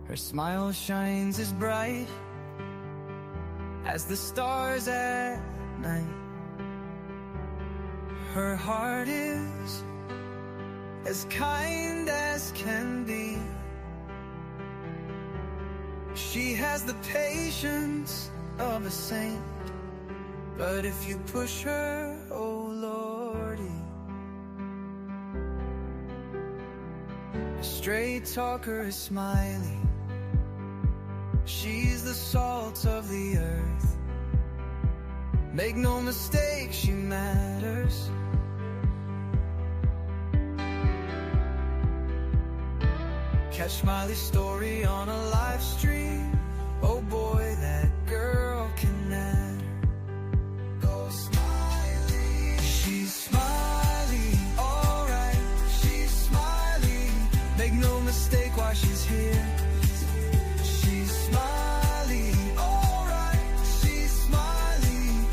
Her smile shines as bright as the stars at night. Her heart is as kind as can be. She has the patience of a saint, but if you push her, oh Lordy. A straight talker is Smiley. She's the salt of the earth. Make no mistake, she matters. Catch Smiley's story on a live stream. Oh boy, that girl can matter. Go Smiley. She's Smiley, alright. She's Smiley. Make no mistake why she's here. She's Smiley, alright. She's Smiley.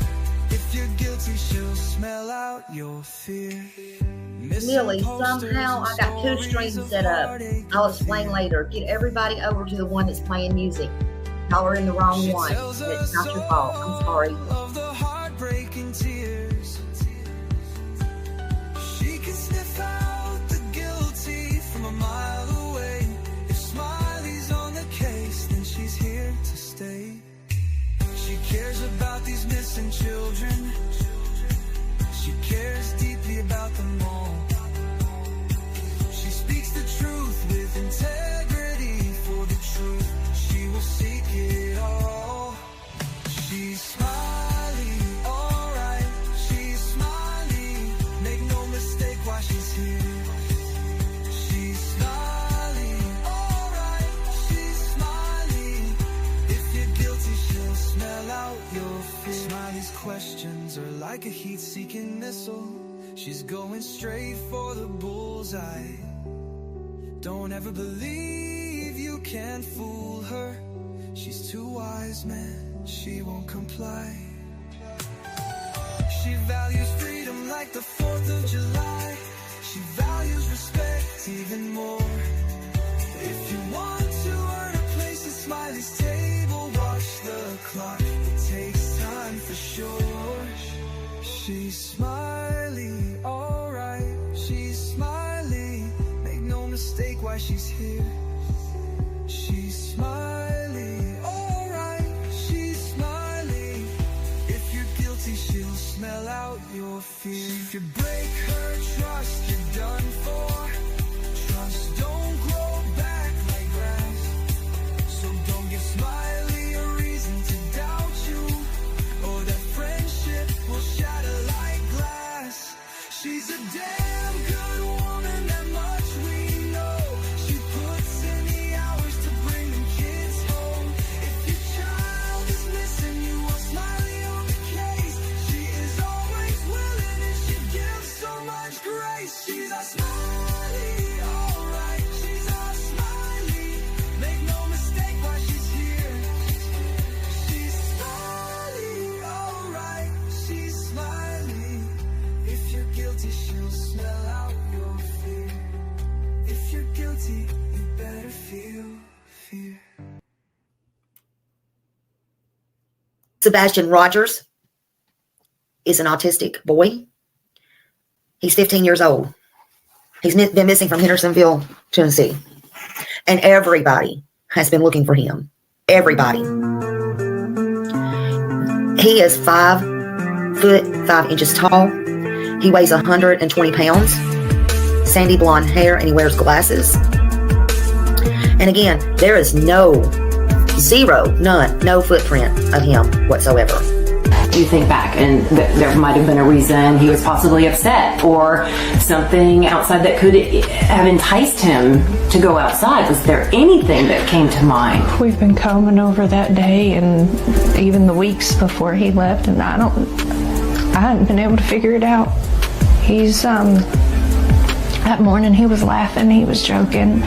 If you're guilty, she'll smell out your fear. Millie, somehow I got 2 streams set up. I'll explain later. Get everybody over to the one that's playing music. Y'all are in the wrong one. It's not your fault. I'm sorry. Of the heartbreaking tears. She can sniff out the guilty from a mile away. If Smiley's on the case, then she's here to stay. She cares about these missing children. She cares deeply about them all. She speaks the truth with integrity. For the truth, she will seek it all. She's Smiley, alright. She's Smiley. Make no mistake why she's here. She's Smiley, alright. She's Smiley. If you're guilty, she'll smell out your fear. Smiley's questions are like a heat-seeking missile. She's going straight for the bullseye. Don't ever believe you can fool her. She's too wise, man, she won't comply. She values freedom like the 4th of July. She values respect even more. If you want to earn a place at Smiley's table, watch the clock, it takes time for sure. She's Smiley, alright. She's Smiley. Make no mistake why she's here. She's Smiley, alright. She's Smiley. If you're guilty, she'll smell out your fear. If you break her trust, you're done for. Trust don't grow back like grass. So don't give Smiley a reason to doubt you, or that friendship will shatter like glass. She's a damn good woman, that much we know. She puts in the hours to bring them kids home. If your child is missing, you want Smiley on the case. She is always willing and she gives so much grace. She's a Smiley, alright. She's a Smiley. Make no mistake why she's here. She's Smiley, alright. She's Smiley. If you're guilty, she'll smell out your fear. If you're guilty, you better feel fear. Sebastian Rogers is an autistic boy. He's 15 years old. He's been missing from Hendersonville, Tennessee. And everybody has been looking for him. Everybody. He is 5 foot 5 inches tall. He weighs 120 pounds. Sandy blonde hair, and he wears glasses. And again, there is none, no footprint of him whatsoever. You think back, and there might have been a reason he was possibly upset, or something outside that could have enticed him to go outside. Was there anything that came to mind? We've been combing over that day and even the weeks before he left, and I hadn't been able to figure it out. That morning he was laughing, he was joking.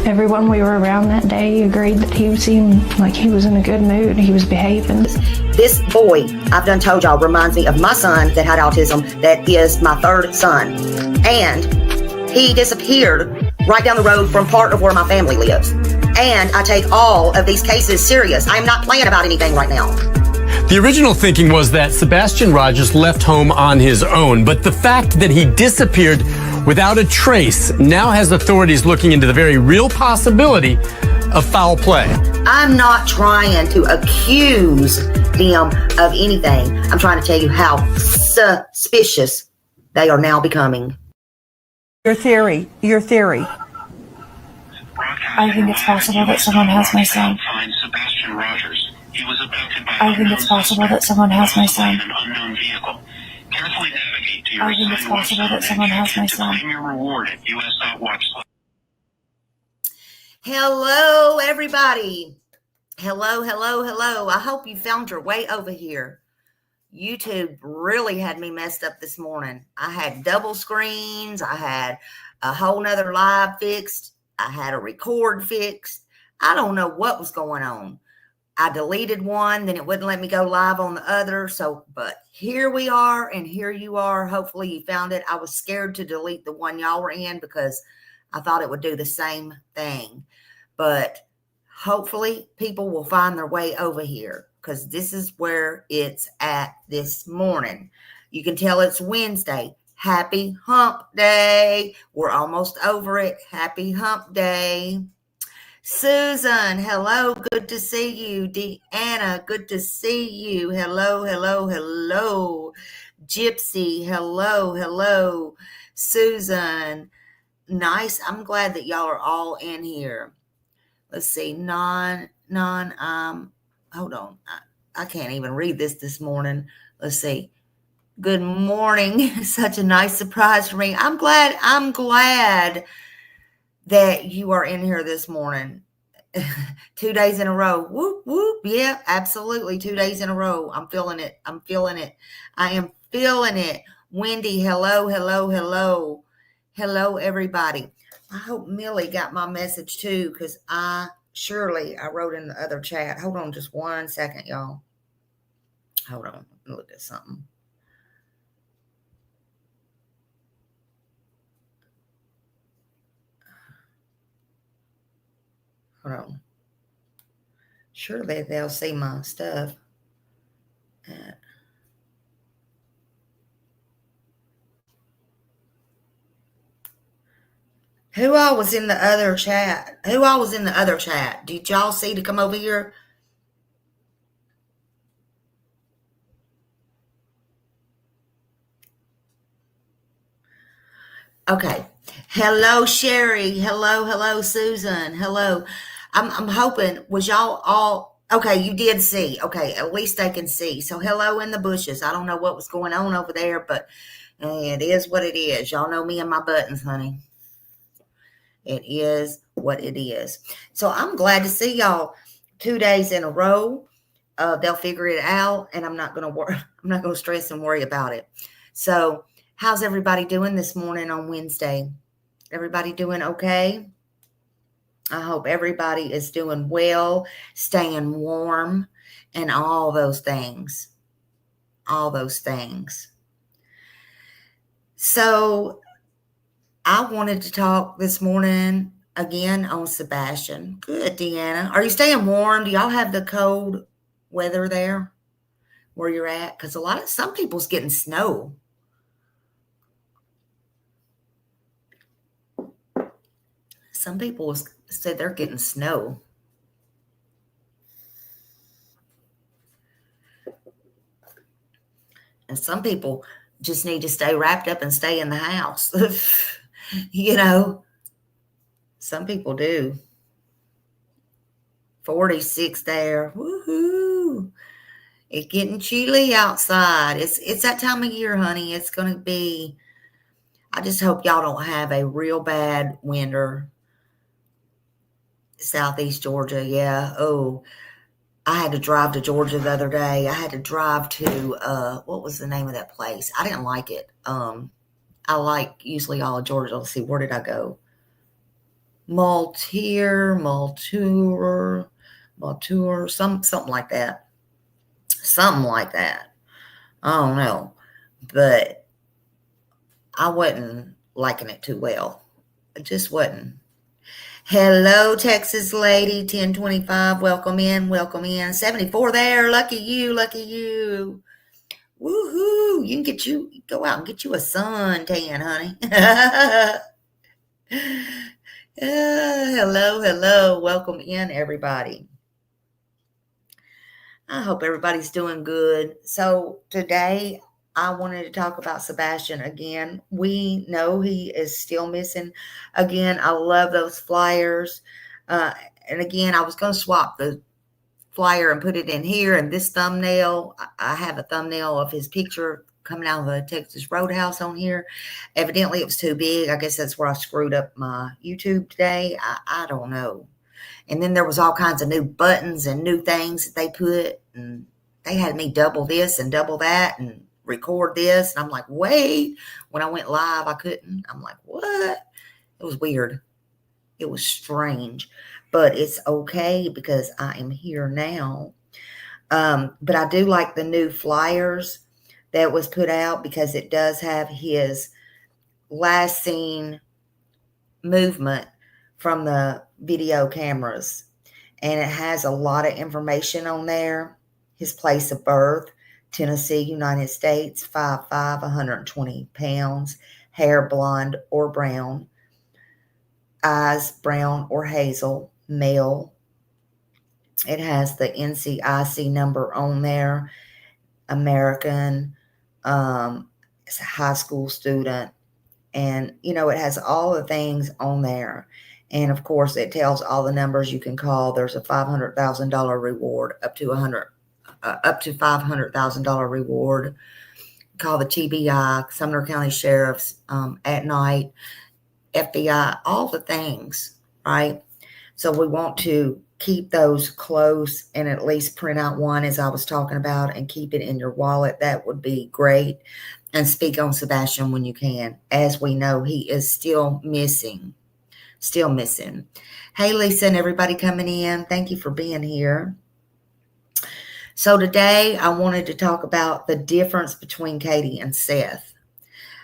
Everyone we were around that day agreed that he seemed like he was in a good mood. He was behaving. This boy, I've done told y'all, reminds me of my son that had autism, that is my 3rd son. And he disappeared right down the road from part of where my family lives. And I take all of these cases serious. I am not playing about anything right now. The original thinking was that Sebastian Rogers left home on his own, but the fact that he disappeared without a trace now has authorities looking into the very real possibility of foul play. I'm not trying to accuse them of anything. I'm trying to tell you how suspicious they are now becoming. Your theory. I think it's possible that someone has my son. I think it's possible that someone has my son. I think it's possible that someone has my son. Hello, everybody. Hello. I hope you found your way over here. YouTube really had me messed up this morning. I had double screens. I had a whole nother live fixed. I had a record fixed. I don't know what was going on. I deleted one, then it wouldn't let me go live on the other. But here we are, and here you are. Hopefully you found it. I was scared to delete the one y'all were in because I thought it would do the same thing. But hopefully people will find their way over here because this is where it's at this morning. You can tell it's Wednesday. Happy hump day. We're almost over it. Happy hump day. Susan, hello. Good to see you. Deanna, good to see you. Hello. Gypsy, hello. Susan, nice. I'm glad that y'all are all in here. Let's see. Hold on. I can't even read this morning. Let's see. Good morning. Such a nice surprise for me. I'm glad that you are in here this morning. 2 days in a row. Whoop, whoop. Yeah, absolutely. 2 days in a row. I'm feeling it. I am feeling it. Wendy, hello. Hello, everybody. I hope Millie got my message too, because I wrote in the other chat. Hold on just 1 second, y'all. Hold on. Let me look at something. Hold on. Surely they'll see my stuff. Who all was in the other chat? Did y'all see to come over here? Okay. Hello, Sherry. Hello, Susan. Hello. I'm hoping, was y'all all, okay, you did see. Okay, at least they can see. So hello in the bushes. I don't know what was going on over there, but it is what it is. Y'all know me and my buttons, honey. It is what it is. So I'm glad to see y'all 2 days in a row. They'll figure it out, and I'm not going to stress and worry about it. So how's everybody doing this morning on Wednesday? Everybody doing okay? I hope everybody is doing well, staying warm, and all those things. So I wanted to talk this morning again on Sebastian. Good, Deanna. Are you staying warm? Do y'all have the cold weather there where you're at? Because some people's getting snow. Some people said they're getting snow. And some people just need to stay wrapped up and stay in the house. Some people do. 46 there. Woohoo. It's getting chilly outside. It's that time of year, honey. It's going to be, I just hope y'all don't have a real bad winter. Southeast Georgia, yeah. Oh, I had to drive to Georgia the other day. I had to drive to, what was the name of that place? I didn't like it. I like usually all of Georgia. Let's see, where did I go? Maltour, something like that. I don't know. But I wasn't liking it too well. It just wasn't. Hello, Texas lady, 1025. Welcome in, welcome in. 74 there. Lucky you, lucky you. Woohoo! Go out and get you a suntan, honey. Hello, hello. Welcome in, everybody. I hope everybody's doing good. So today I wanted to talk about Sebastian again. We know he is still missing. Again, I love those flyers. And again, I was going to swap the flyer and put it in here. And this thumbnail, I have a thumbnail of his picture coming out of the Texas Roadhouse on here. Evidently, it was too big. I guess that's where I screwed up my YouTube today. I don't know. And then there was all kinds of new buttons and new things that they put. And they had me double this and double that and record this. And I'm like, wait. When I went live, I couldn't. I'm like, what? It was weird. It was strange. But it's okay because I am here now. But I do like the new flyers that was put out because it does have his last seen movement from the video cameras. And it has a lot of information on there. His place of birth, Tennessee, United States, 5'5", 120 pounds, hair blonde or brown, eyes brown or hazel, male. It has the NCIC number on there, American, it's a high school student. And, you know, it has all the things on there. And, of course, it tells all the numbers you can call. There's a $500,000 reward, up to $500,000 reward. Call the TBI, Sumner County Sheriff's at night, FBI, all the things, right? So we want to keep those close and at least print out one, as I was talking about, and keep it in your wallet. That would be great. And speak on Sebastian when you can. As we know, he is still missing. Still missing. Hey, Lisa and everybody coming in. Thank you for being here. So today I wanted to talk about the difference between Katie and Seth.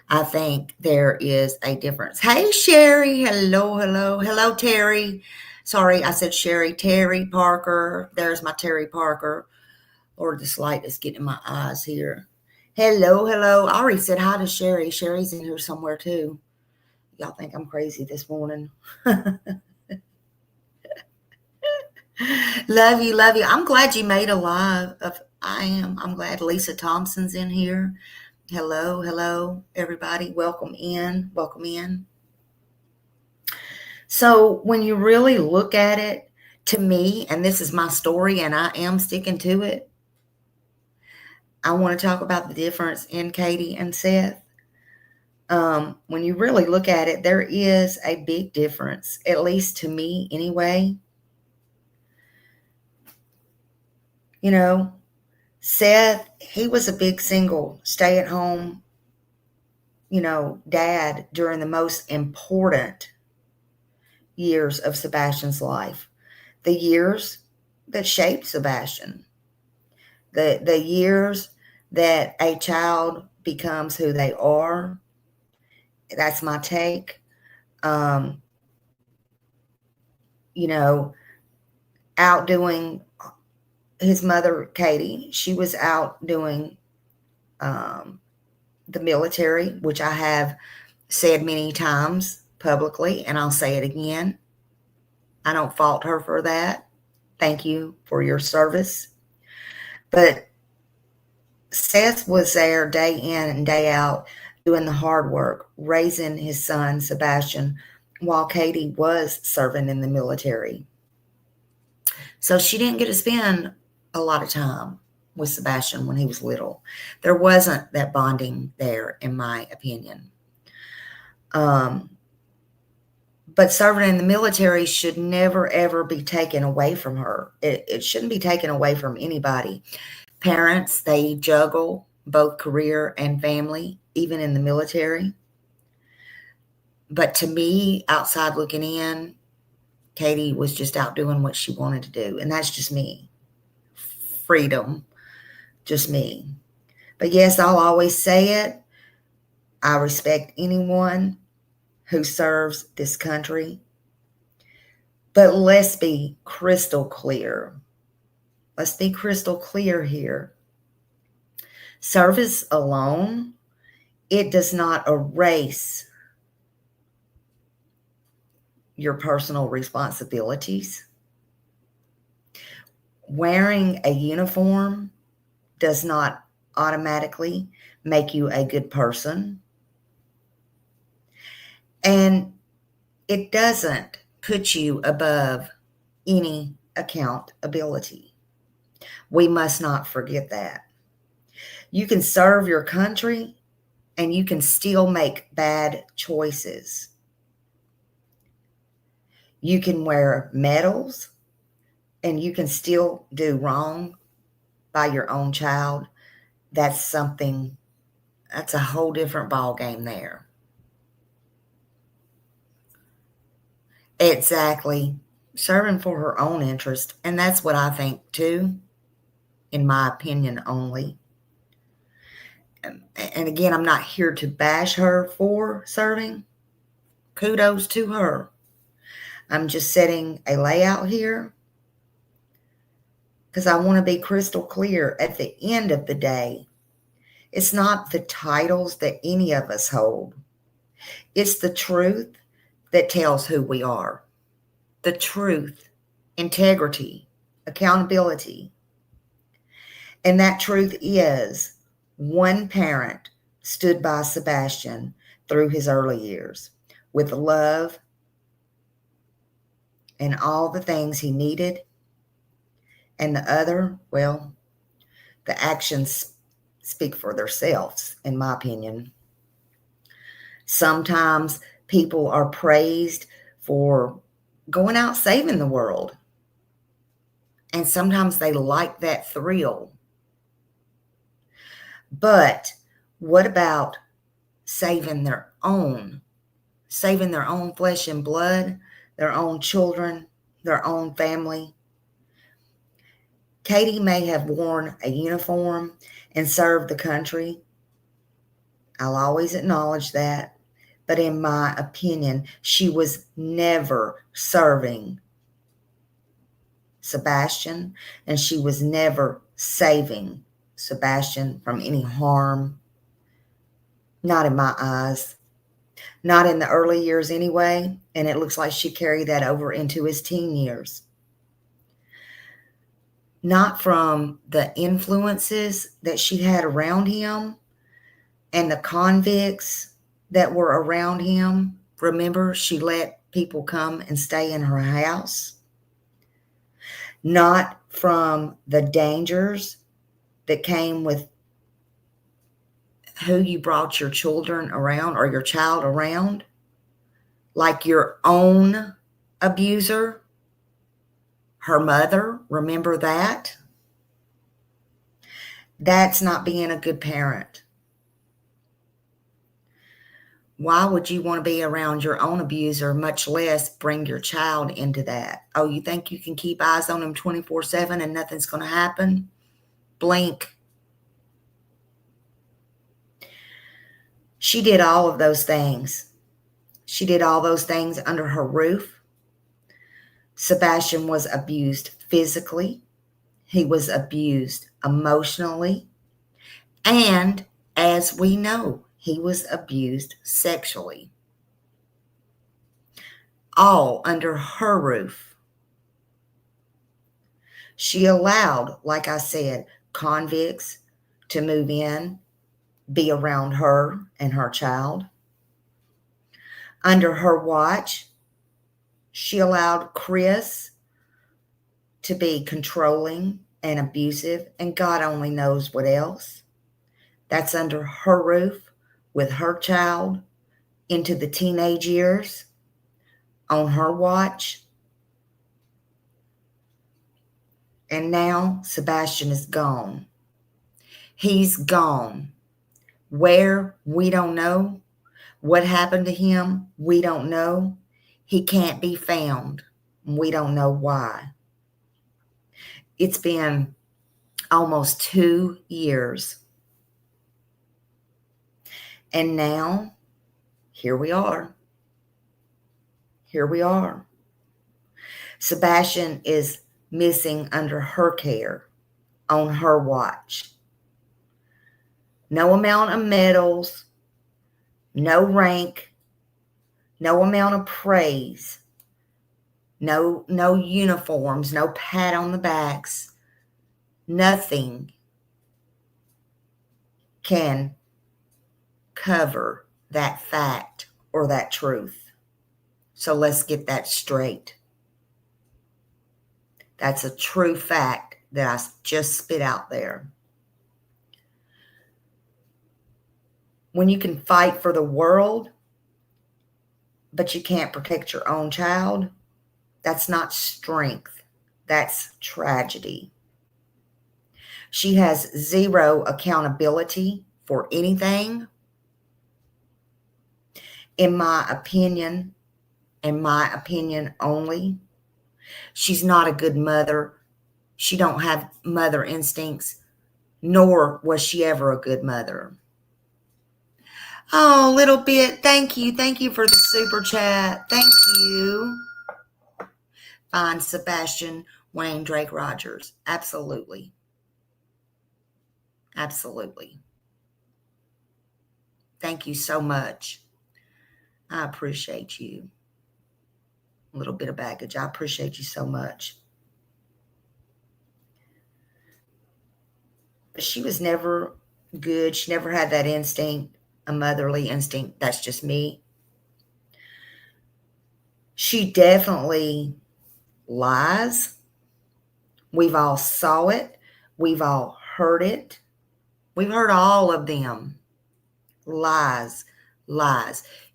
I think there is a difference. Hey, Sherry. Hello, hello. Hello, Terry. Sorry, I said Sherry. Terry Parker. There's my Terry Parker. Lord, this light is getting in my eyes here. Hello, hello. I already said hi to Sherry. Sherry's in here somewhere too. Y'all think I'm crazy this morning. Love you, love you. I'm glad you made a live. I'm glad Lisa Thompson's in here. Hello, hello, everybody. Welcome in, welcome in. So when you really look at it, to me, and this is my story and I am sticking to it, I want to talk about the difference in Katie and Seth. When you really look at it, there is a big difference, at least to me anyway. You know, Seth, he was a big single, stay-at-home, you know, dad during the most important years of Sebastian's life. The years that shaped Sebastian. The years that a child becomes who they are. That's my take. You know, outdoing his mother, Katie. She was out doing the military, which I have said many times publicly, and I'll say it again. I don't fault her for that. Thank you for your service. But Seth was there day in and day out doing the hard work, raising his son, Sebastian, while Katie was serving in the military. So she didn't get to spend a lot of time with Sebastian when he was little. There wasn't that bonding there, in my opinion. But serving in the military should never, ever be taken away from her. It shouldn't be taken away from anybody. Parents, they juggle both career and family, even in the military. But to me, outside looking in, Katie was just out doing what she wanted to do. And that's just me. Freedom. Just me. But yes, I'll always say it. I respect anyone who serves this country. But let's be crystal clear. Let's be crystal clear here. Service alone, it does not erase your personal responsibilities. Wearing a uniform does not automatically make you a good person. And it doesn't put you above any accountability. We must not forget that. You can serve your country and you can still make bad choices. You can wear medals and you can still do wrong by your own child. That's a whole different ball game there. Exactly. Serving for her own interest. And that's what I think too, in my opinion only. And again, I'm not here to bash her for serving. Kudos to her. I'm just setting a layout here because I want to be crystal clear. At the end of the day, it's not the titles that any of us hold. It's the truth that tells who we are. The truth, integrity, accountability. And that truth is one parent stood by Sebastian through his early years with love and all the things he needed. And the other, well, the actions speak for themselves, in my opinion. Sometimes people are praised for going out saving the world. And sometimes they like that thrill. But what about saving their own flesh and blood, their own children, their own family? Katie may have worn a uniform and served the country. I'll always acknowledge that. But in my opinion, she was never serving Sebastian, and she was never saving Sebastian from any harm. Not in my eyes. Not in the early years anyway, and it looks like she carried that over into his teen years. Not from the influences that she had around him and the convicts that were around him. Remember, she let people come and stay in her house. Not from the dangers that came with who you brought your children around or your child around, like your own abuser, her mother. Remember that? That's not being a good parent. Why would you want to be around your own abuser, much less bring your child into that? Oh, you think you can keep eyes on him 24/7 and nothing's going to happen? Blink. She did all of those things. She did all those things under her roof. Sebastian was abused physically. He was abused emotionally. And as we know, he was abused sexually. All under her roof. She allowed, like I said, convicts to move in, be around her and her child. Under her watch, she allowed Chris to be controlling and abusive, and God only knows what else. That's under her roof with her child into the teenage years on her watch. And now Sebastian is gone. He's gone. Where? We don't know. What happened to him? We don't know. He can't be found. We don't know why. It's been almost 2 years. And now, here we are. Here we are. Sebastian is missing under her care, on her watch. No amount of medals, no rank, no amount of praise, no uniforms, no pat on the backs, nothing can cover that fact or that truth. So let's get that straight. That's a true fact that I just spit out there. When you can fight for the world, but you can't protect your own child, that's not strength. That's tragedy. She has zero accountability for anything. In my opinion, only, she's not a good mother. She don't have mother instincts, nor was she ever a good mother. Oh, little bit. Thank you. Thank you for the super chat. Thank you. Fine, Sebastian Wayne Drake Rogers. Absolutely. Absolutely. Thank you so much. I appreciate you. A little bit of baggage. I appreciate you so much. But she was never good. She never had that instinct, a motherly instinct. That's just me. She definitely lies. We've all saw it. We've all heard it. We've heard all of them. Lies.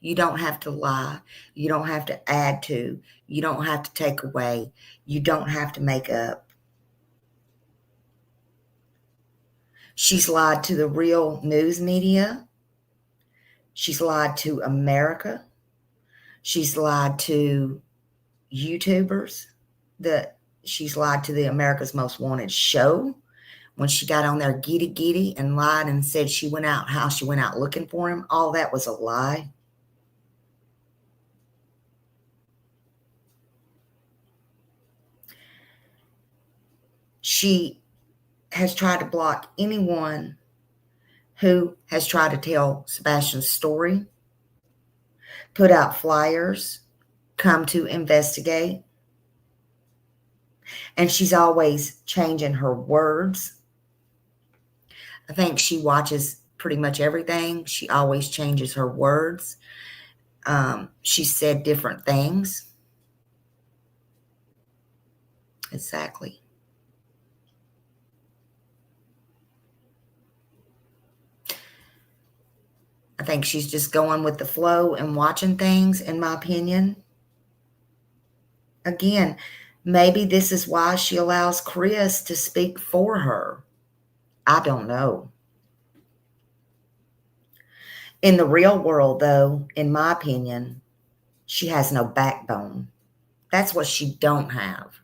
You don't have to lie. You don't have to add to. You don't have to take away. You don't have to make up. She's lied to the real news media. She's lied to America. She's lied to YouTubers. She's lied to the America's Most Wanted show. When she got on there giddy and lied and said she went out looking for him, all that was a lie. She has tried to block anyone who has tried to tell Sebastian's story, put out flyers, come to investigate. And she's always changing her words. I think she watches pretty much everything. She always changes her words. She said different things. Exactly. I think she's just going with the flow and watching things, in my opinion. Again, maybe this is why she allows Chris to speak for her. I don't know. In the real world, though, in my opinion, she has no backbone. That's what she don't have.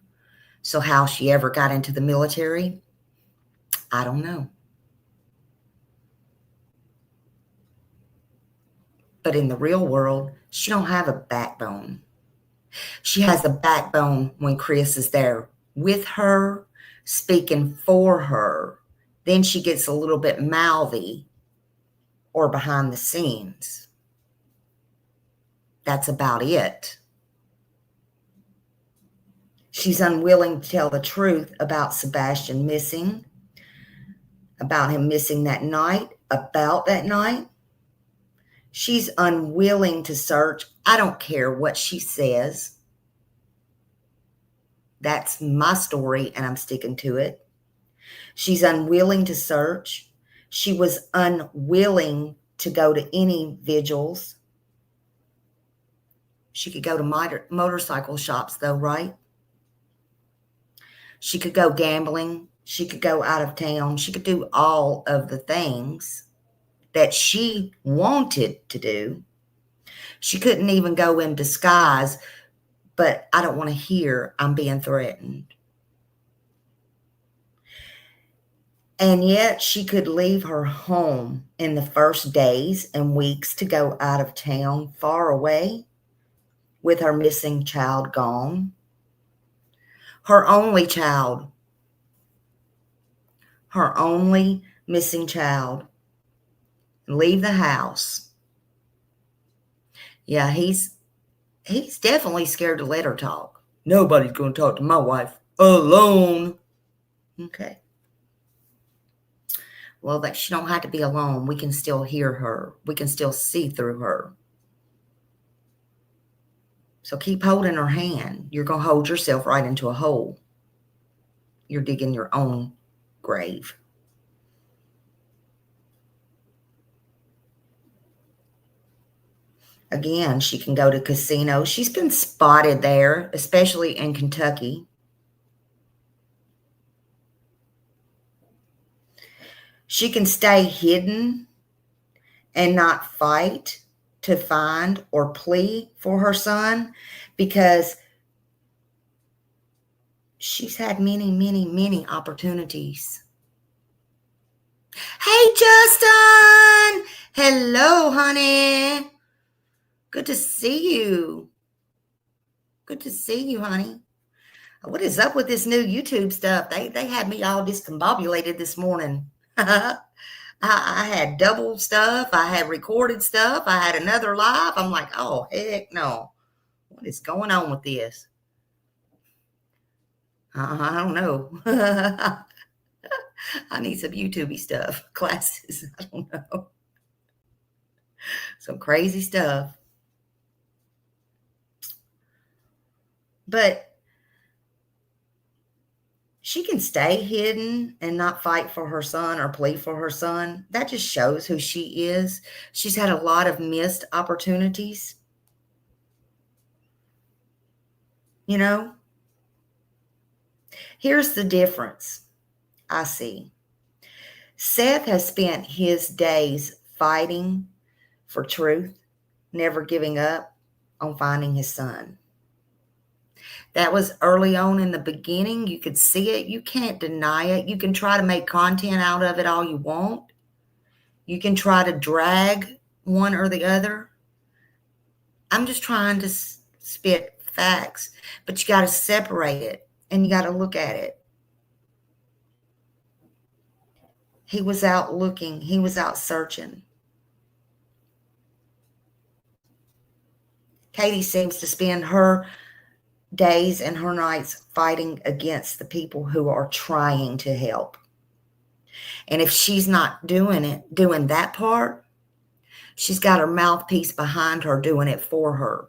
So how she ever got into the military, I don't know. But in the real world, she don't have a backbone. She has a backbone when Chris is there with her, speaking for her. Then she gets a little bit mouthy or behind the scenes. That's about it. She's unwilling to tell the truth about Sebastian missing, about him missing that night, about that night. She's unwilling to search. I don't care what she says. That's my story, and I'm sticking to it. She's unwilling to search. She was unwilling to go to any vigils. She could go to motorcycle shops, though, right? She could go gambling. She could go out of town. She could do all of the things that she wanted to do. She couldn't even go in disguise, but I don't want to hear I'm being threatened. And yet she could leave her home in the first days and weeks to go out of town, far away, with her missing child gone. Her only child. Her only missing child. Leave the house. Yeah, he's definitely scared to let her talk. Nobody's going to talk to my wife alone. Okay. Well, that she don't have to be alone. We can still hear her. We can still see through her. So keep holding her hand. You're going to hold yourself right into a hole. You're digging your own grave. Again, she can go to casinos. She's been spotted there, especially in Kentucky. She can stay hidden and not fight to find or plea for her son because she's had many, many, many opportunities. Hey, Justin! Hello, honey. Good to see you. Good to see you, honey. What is up with this new YouTube stuff? They had me all discombobulated this morning. I had double stuff. I had recorded stuff. I had another live. I'm like, oh, heck no. What is going on with this? I don't know. I need some YouTube stuff. Classes. I don't know. Some crazy stuff. But she can stay hidden and not fight for her son or plead for her son. That just shows who she is. She's had a lot of missed opportunities. You know? Here's the difference I see. Seth has spent his days fighting for truth, never giving up on finding his son. That was early on in the beginning. You could see it. You can't deny it. You can try to make content out of it all you want. You can try to drag one or the other. I'm just trying to spit facts, but you got to separate it and you got to look at it. He was out looking. He was out searching. Katie seems to spend her days and her nights fighting against the people who are trying to help. And if she's not doing that part, she's got her mouthpiece behind her doing it for her.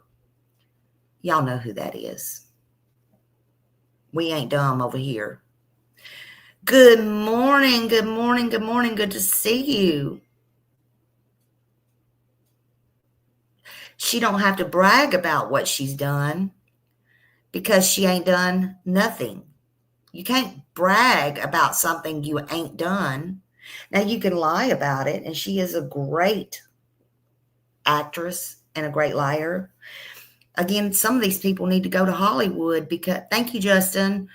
Y'all know who that is. We ain't dumb over here. Good morning, good morning, good morning. Good to see you. She don't have to brag about what she's done because she ain't done nothing. You can't brag about something you ain't done. Now, you can lie about it, and she is a great actress and a great liar. Again, some of these people need to go to Hollywood because, thank you, Justin.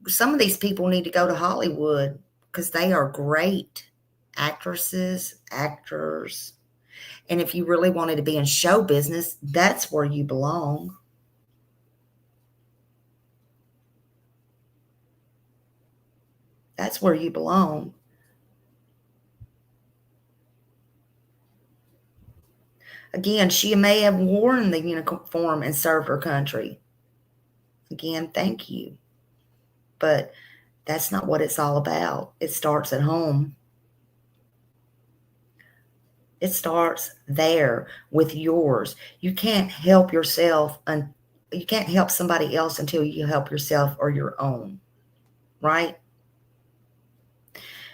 Some of these people need to go to Hollywood because they are great actresses, actors. And if you really wanted to be in show business, that's where you belong. That's where you belong. Again, she may have worn the uniform and served her country. Again, thank you. But that's not what it's all about. It starts at home. It starts there with yours. You can't help yourself and you can't help somebody else until you help yourself or your own. Right?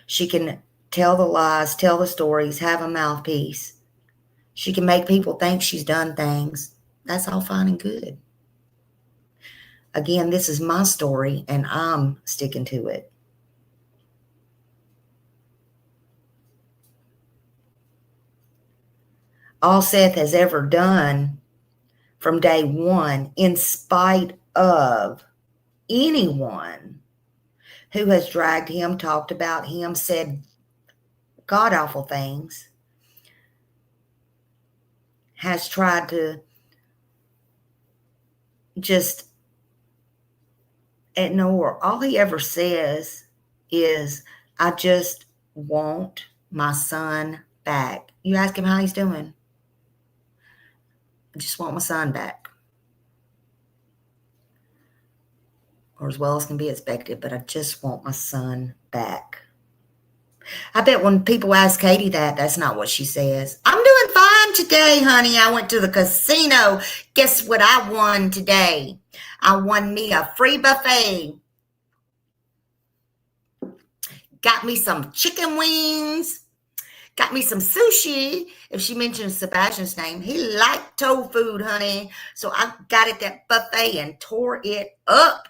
She can tell the lies, tell the stories, have a mouthpiece. She can make people think she's done things. That's all fine and good. Again, this is my story, and I'm sticking to it. All Seth has ever done from day one, in spite of anyone who has dragged him, talked about him, said god-awful things, has tried to just Nor all he ever says is, I just want my son back. You ask him how he's doing. I just want my son back. Or as well as can be expected, but I just want my son back. I bet when people ask Katie that, that's not what she says. I'm doing fine today, honey. I went to the casino. Guess what I won today? I won me a free buffet. Got me some chicken wings. Got me some sushi. If she mentions Sebastian's name, he liked tofu, honey. So I got at that buffet and tore it up.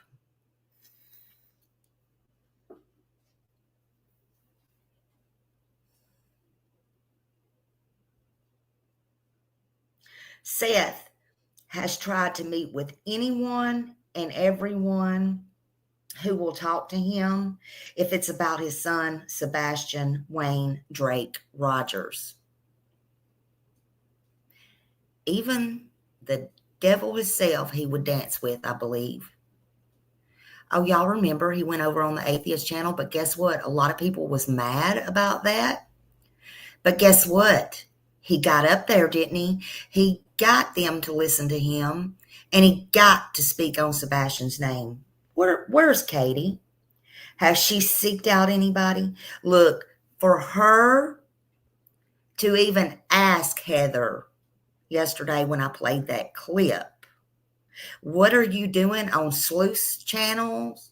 Seth has tried to meet with anyone and everyone who will talk to him if it's about his son, Sebastian Wayne Drake Rogers. Even the devil himself he would dance with, I believe. Oh, y'all remember he went over on the Atheist channel, but guess what? A lot of people was mad about that. But guess what? He got up there, didn't he? He got them to listen to him, and he got to speak on Sebastian's name. Where's Katie? Has she seeked out anybody? Look, for her to even ask Heather yesterday when I played that clip, what are you doing on sleuth channels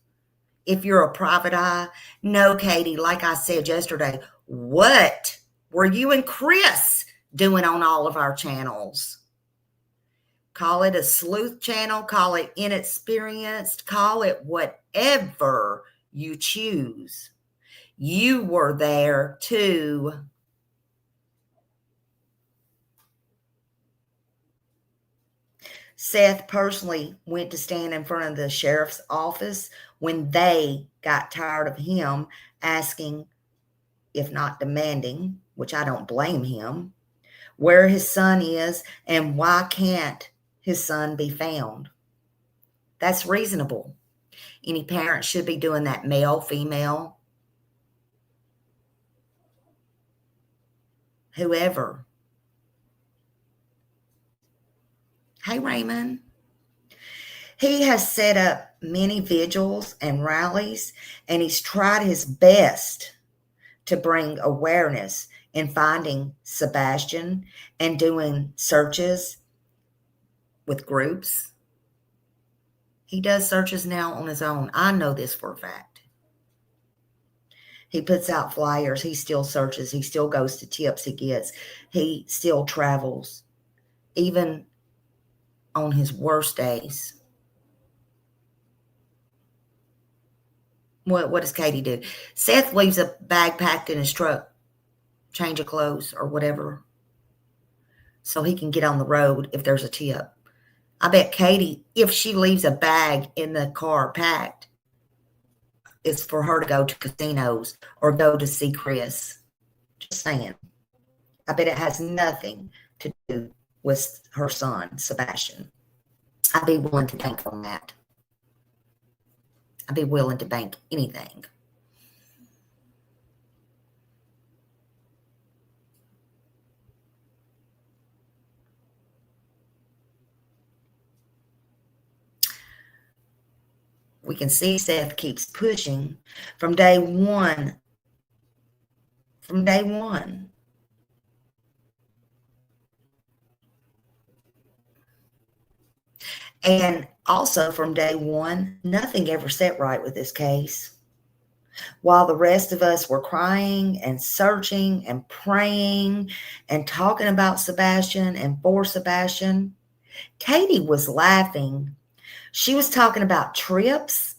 if you're a private eye? No, Katie, like I said yesterday, what were you and Chris doing on all of our channels? Call it a sleuth channel, call it inexperienced, call it whatever you choose. You were there too. Seth personally went to stand in front of the sheriff's office when they got tired of him asking, if not demanding, which I don't blame him, where his son is and why can't his son be found. That's reasonable. Any parent should be doing that, male, female, whoever. Hey, Raymond. He has set up many vigils and rallies, and he's tried his best to bring awareness in finding Sebastian and doing searches with groups. He does searches now on his own. I know this for a fact. He puts out flyers. He still searches. He still goes to tips he gets. He still travels, even on his worst days. What does Katie do? Seth leaves a bag packed in his truck, change of clothes or whatever, so he can get on the road if there's a tip. I bet Katie, if she leaves a bag in the car packed, it's for her to go to casinos or go to see Chris. Just saying. I bet it has nothing to do with her son, Sebastian. I'd be willing to bank on that. I'd be willing to bank anything. We can see Seth keeps pushing from day one. From day one. And also from day one, nothing ever set right with this case. While the rest of us were crying and searching and praying and talking about Sebastian and for Sebastian, Katie was laughing. She was talking about trips.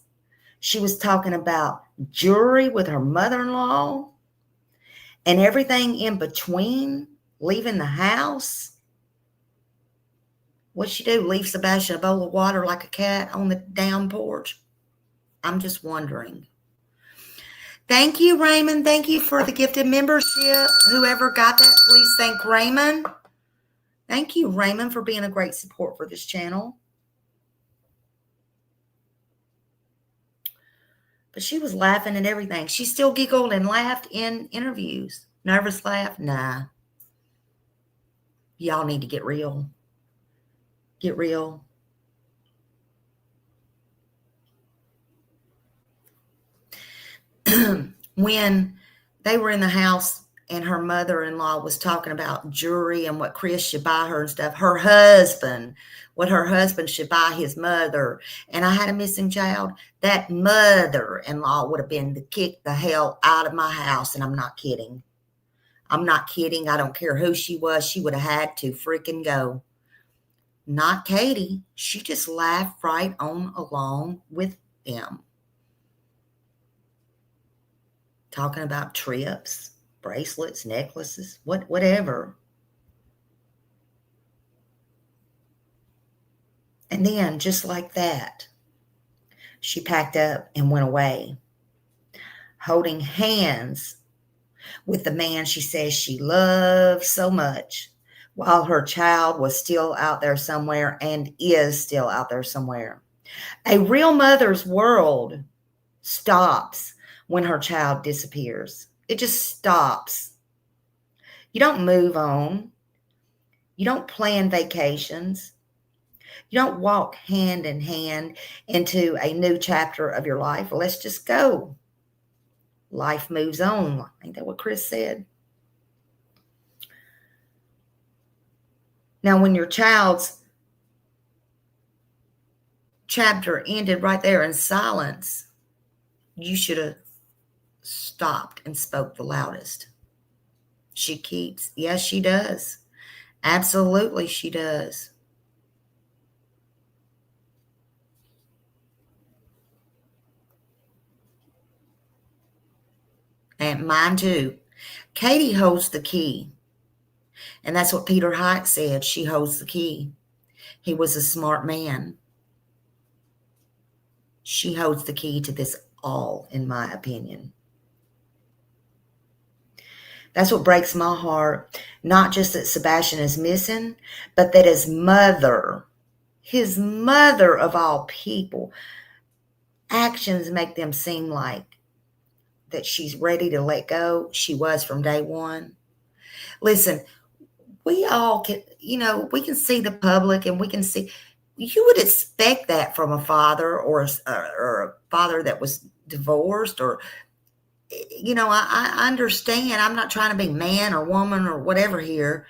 She was talking about jewelry with her mother-in-law and everything in between, leaving the house. What'd she do? Leave Sebastian a bowl of water like a cat on the down porch? I'm just wondering. Thank you, Raymond. Thank you for the gifted membership. Whoever got that, please thank Raymond. Thank you, Raymond, for being a great support for this channel. But she was laughing and everything. She still giggled and laughed in interviews. Nervous laugh? Nah. Y'all need to get real. Get real. When they were in the house and her mother-in-law was talking about jewelry and what Chris should buy her and stuff, what her husband should buy his mother, and I had a missing child, that mother-in-law would have been to kick the hell out of my house, and I'm not kidding. I'm not kidding. I don't care who she was. She would have had to freaking go. Not Katie. She just laughed right on along with them. Talking about trips, bracelets, necklaces, whatever. And then, just like that, she packed up and went away, holding hands with the man she says she loves so much, while her child was still out there somewhere and is still out there somewhere. A real mother's world stops when her child disappears. It just stops. You don't move on. You don't plan vacations. You don't walk hand in hand into a new chapter of your life. Let's just go. Life moves on. Ain't that what Chris said? Now, when your child's chapter ended right there in silence, you should have stopped and spoke the loudest. She keeps. Yes, she does. Absolutely, she does. And mine too. Katie holds the key. And that's what Peter Hite said. She holds the key. He was a smart man. She holds the key to this all, in my opinion. That's what breaks my heart. Not just that Sebastian is missing, but that his mother of all people, actions make them seem like that she's ready to let go. She was from day one. Listen, we all can, we can see the public and we can see, you would expect that from a father or a father that was divorced or, I understand. I'm not trying to be man or woman or whatever here,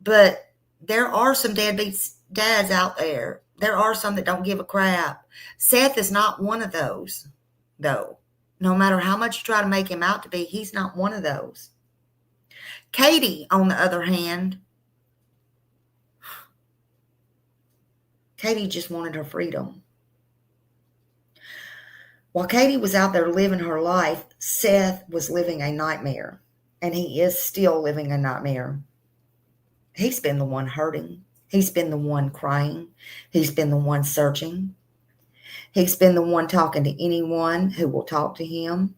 but there are some deadbeat dads out there. There are some that don't give a crap. Seth is not one of those, though. No matter how much you try to make him out to be, he's not one of those. Katie, on the other hand, Katie just wanted her freedom. While Katie was out there living her life, Seth was living a nightmare, and he is still living a nightmare. He's been the one hurting. He's been the one crying. He's been the one searching. He's been the one talking to anyone who will talk to him,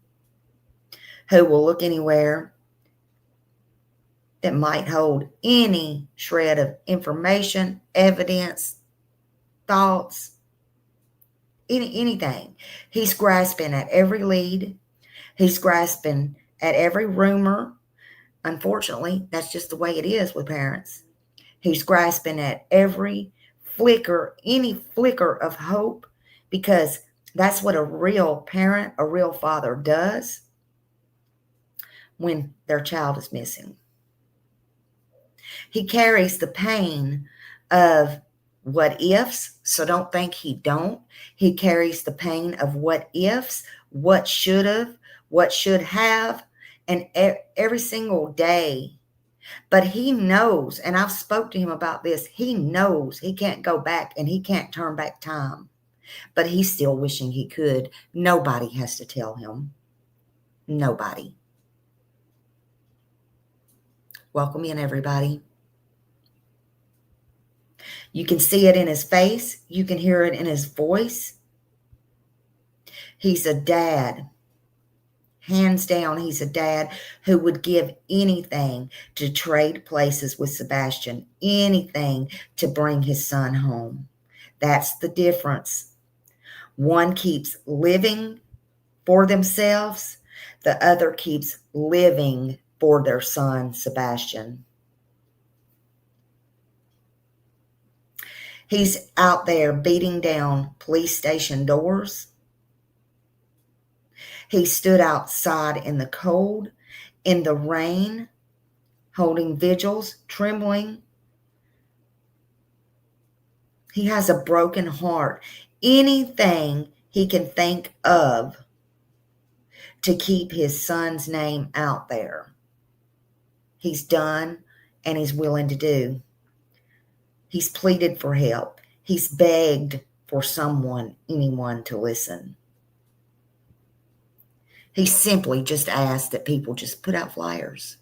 who will look anywhere that might hold any shred of information, evidence, thoughts, anything. He's grasping at every lead. He's grasping at every rumor. Unfortunately, that's just the way it is with parents. He's grasping at every flicker, any flicker of hope, because that's what a real parent, a real father does when their child is missing. He carries the pain of what ifs, so don't think he don't. He carries the pain of what ifs, what should have, what should have, and every single day. But he knows, and I've spoke to him about this, he knows he can't go back and he can't turn back time. But he's still wishing he could. Nobody has to tell him. Nobody. Welcome in, everybody. You can see it in his face. You can hear it in his voice. He's a dad. Hands down, he's a dad who would give anything to trade places with Sebastian, anything to bring his son home. That's the difference. One keeps living for themselves, the other keeps living for their son, Sebastian. He's out there beating down police station doors. He stood outside in the cold, in the rain, holding vigils, trembling. He has a broken heart. Anything he can think of to keep his son's name out there, he's done and he's willing to do. He's pleaded for help. He's begged for anyone to listen. He simply just asked that people just put out flyers.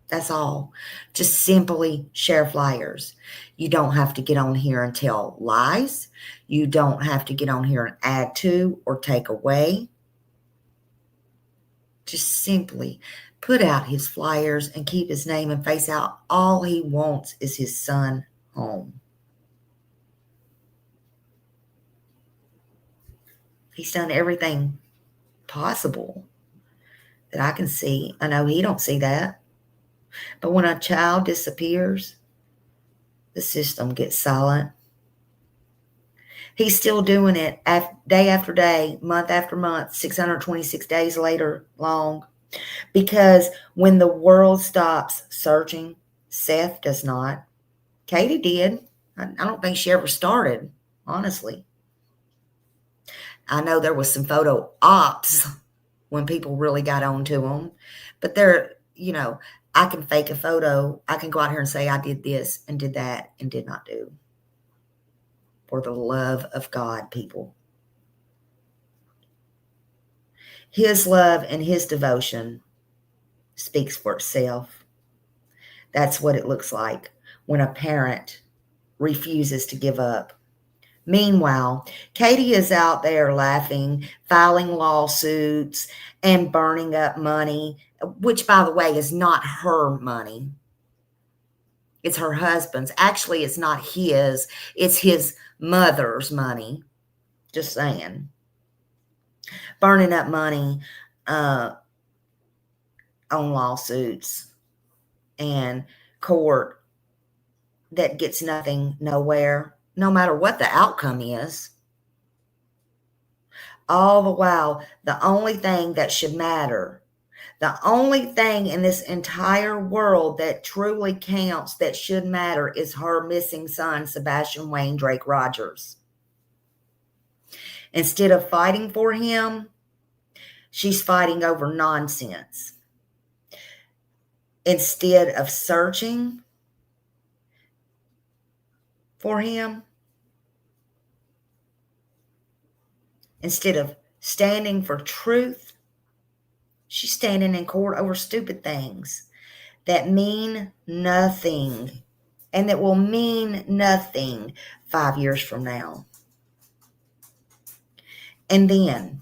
That's all. Just simply share flyers. You don't have to get on here and tell lies. You don't have to get on here and add to or take away. Just simply put out his flyers and keep his name and face out. All he wants is his son home. He's done everything possible that I can see. I know he don't see that. But when a child disappears, the system gets silent. He's still doing it day after day, month after month, 626 days later long. Because when the world stops searching, Seth does not. Katie did. I don't think she ever started, honestly. I know there was some photo ops when people really got on to them. But I can fake a photo. I can go out here and say I did this and did that and did not do. For the love of God, people. His love and his devotion speaks for itself. That's what it looks like when a parent refuses to give up. Meanwhile, Katie is out there laughing, filing lawsuits, and burning up money, which, by the way, is not her money. It's her husband's. Actually, it's not his. It's his mother's money. Just saying. Burning up money on lawsuits and court that gets nothing, nowhere, no matter what the outcome is. All the while, the only thing that should matter, the only thing in this entire world that truly counts, that should matter, is her missing son, Sebastian Wayne Drake Rogers. Instead of fighting for him, she's fighting over nonsense. Instead of searching for him, instead of standing for truth, she's standing in court over stupid things that mean nothing and that will mean nothing 5 years from now. And then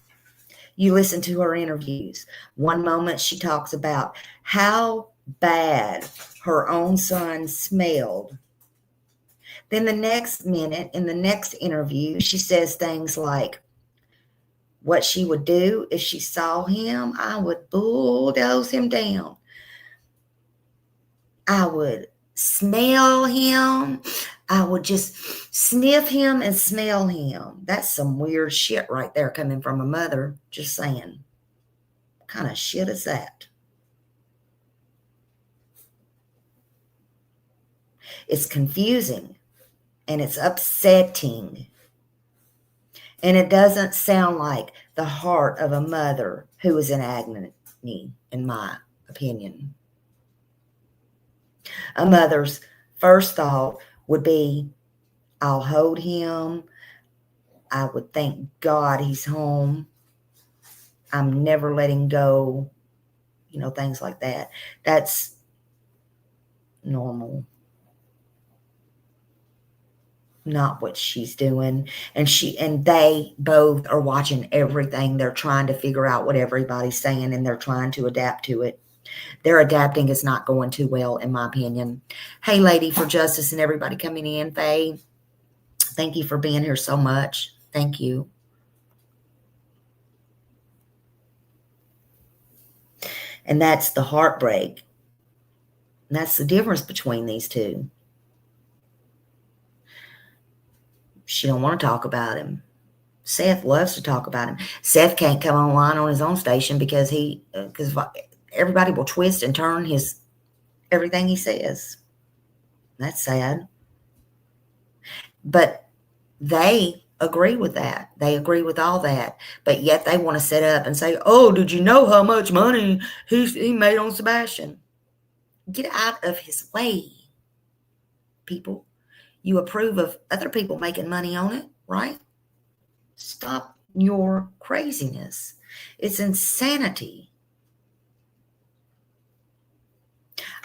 you listen to her interviews. One moment she talks about how bad her own son smelled. Then the next minute, in the next interview, she says things like, what she would do if she saw him, I would bulldoze him down. I would smell him. I would just sniff him and smell him. That's some weird shit right there coming from a mother. Just saying. What kind of shit is that? It's confusing and it's upsetting. And it doesn't sound like the heart of a mother who is in agony, in my opinion. A mother's first thought would be, I'll hold him. I would thank God he's home. I'm never letting go. Things like that. That's normal. Not what she's doing. And they both are watching everything. They're trying to figure out what everybody's saying, and they're trying to adapt to it. Their adapting is not going too well, in my opinion. Hey, Lady for Justice and everybody coming in. Faye, thank you for being here so much. Thank you. And that's the heartbreak. And that's the difference between these two. She don't want to talk about him. Seth loves to talk about him. Seth can't come online on his own station because everybody will twist and turn everything he says. That's sad. But they agree with that. They agree with all that. But yet they want to sit up and say, oh, did you know how much money he made on Sebastian? Get out of his way, people. You approve of other people making money on it, right? Stop your craziness. It's insanity.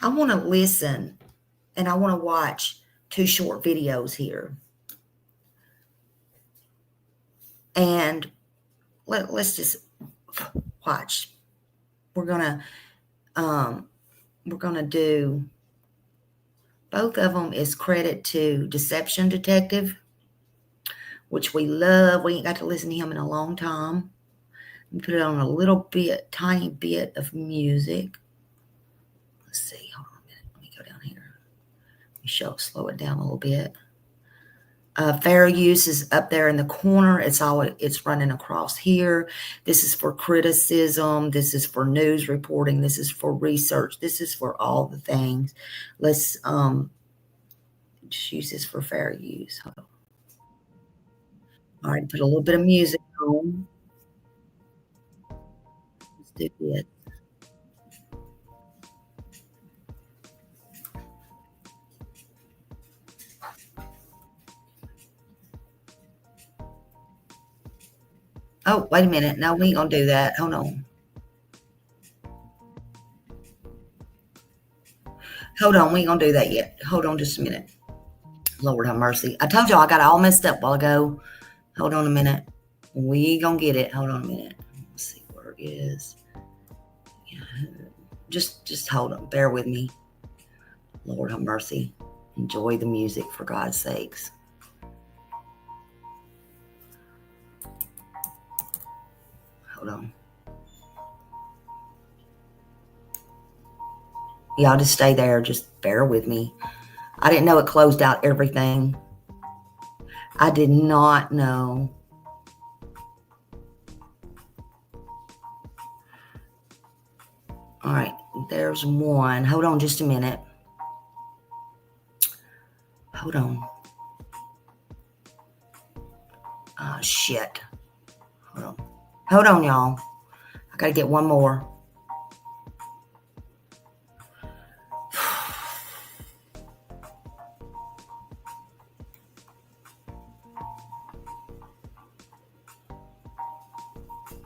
I want to listen and I want to watch 2 short videos here. And let's just watch. We're gonna do, both of them is credit to Deception Detective, which we love. We ain't got to listen to him in a long time. Let me put it on a little bit, tiny bit of music. Let's see. Hold on a minute. Let me go down here. Let me slow it down a little bit. Fair use is up there in the corner. It's running across here. This is for criticism. This is for news reporting. This is for research. This is for all the things. Let's just use this for fair use. Hold on. All right, put a little bit of music on. Let's do it. Oh, wait a minute. No, we ain't going to do that. Hold on. Hold on. We ain't going to do that yet. Hold on just a minute. Lord have mercy. I told y'all I got it all messed up a while ago. Hold on a minute. We going to get it. Hold on a minute. Let's see where it is. Yeah. Just hold on. Bear with me. Lord have mercy. Enjoy the music for God's sakes. Hold on. Y'all just stay there. Just bear with me. I didn't know it closed out everything. I did not know. All right. There's one. Hold on just a minute. Hold on. Oh, shit. Hold on. Hold on, y'all. I got to get one more.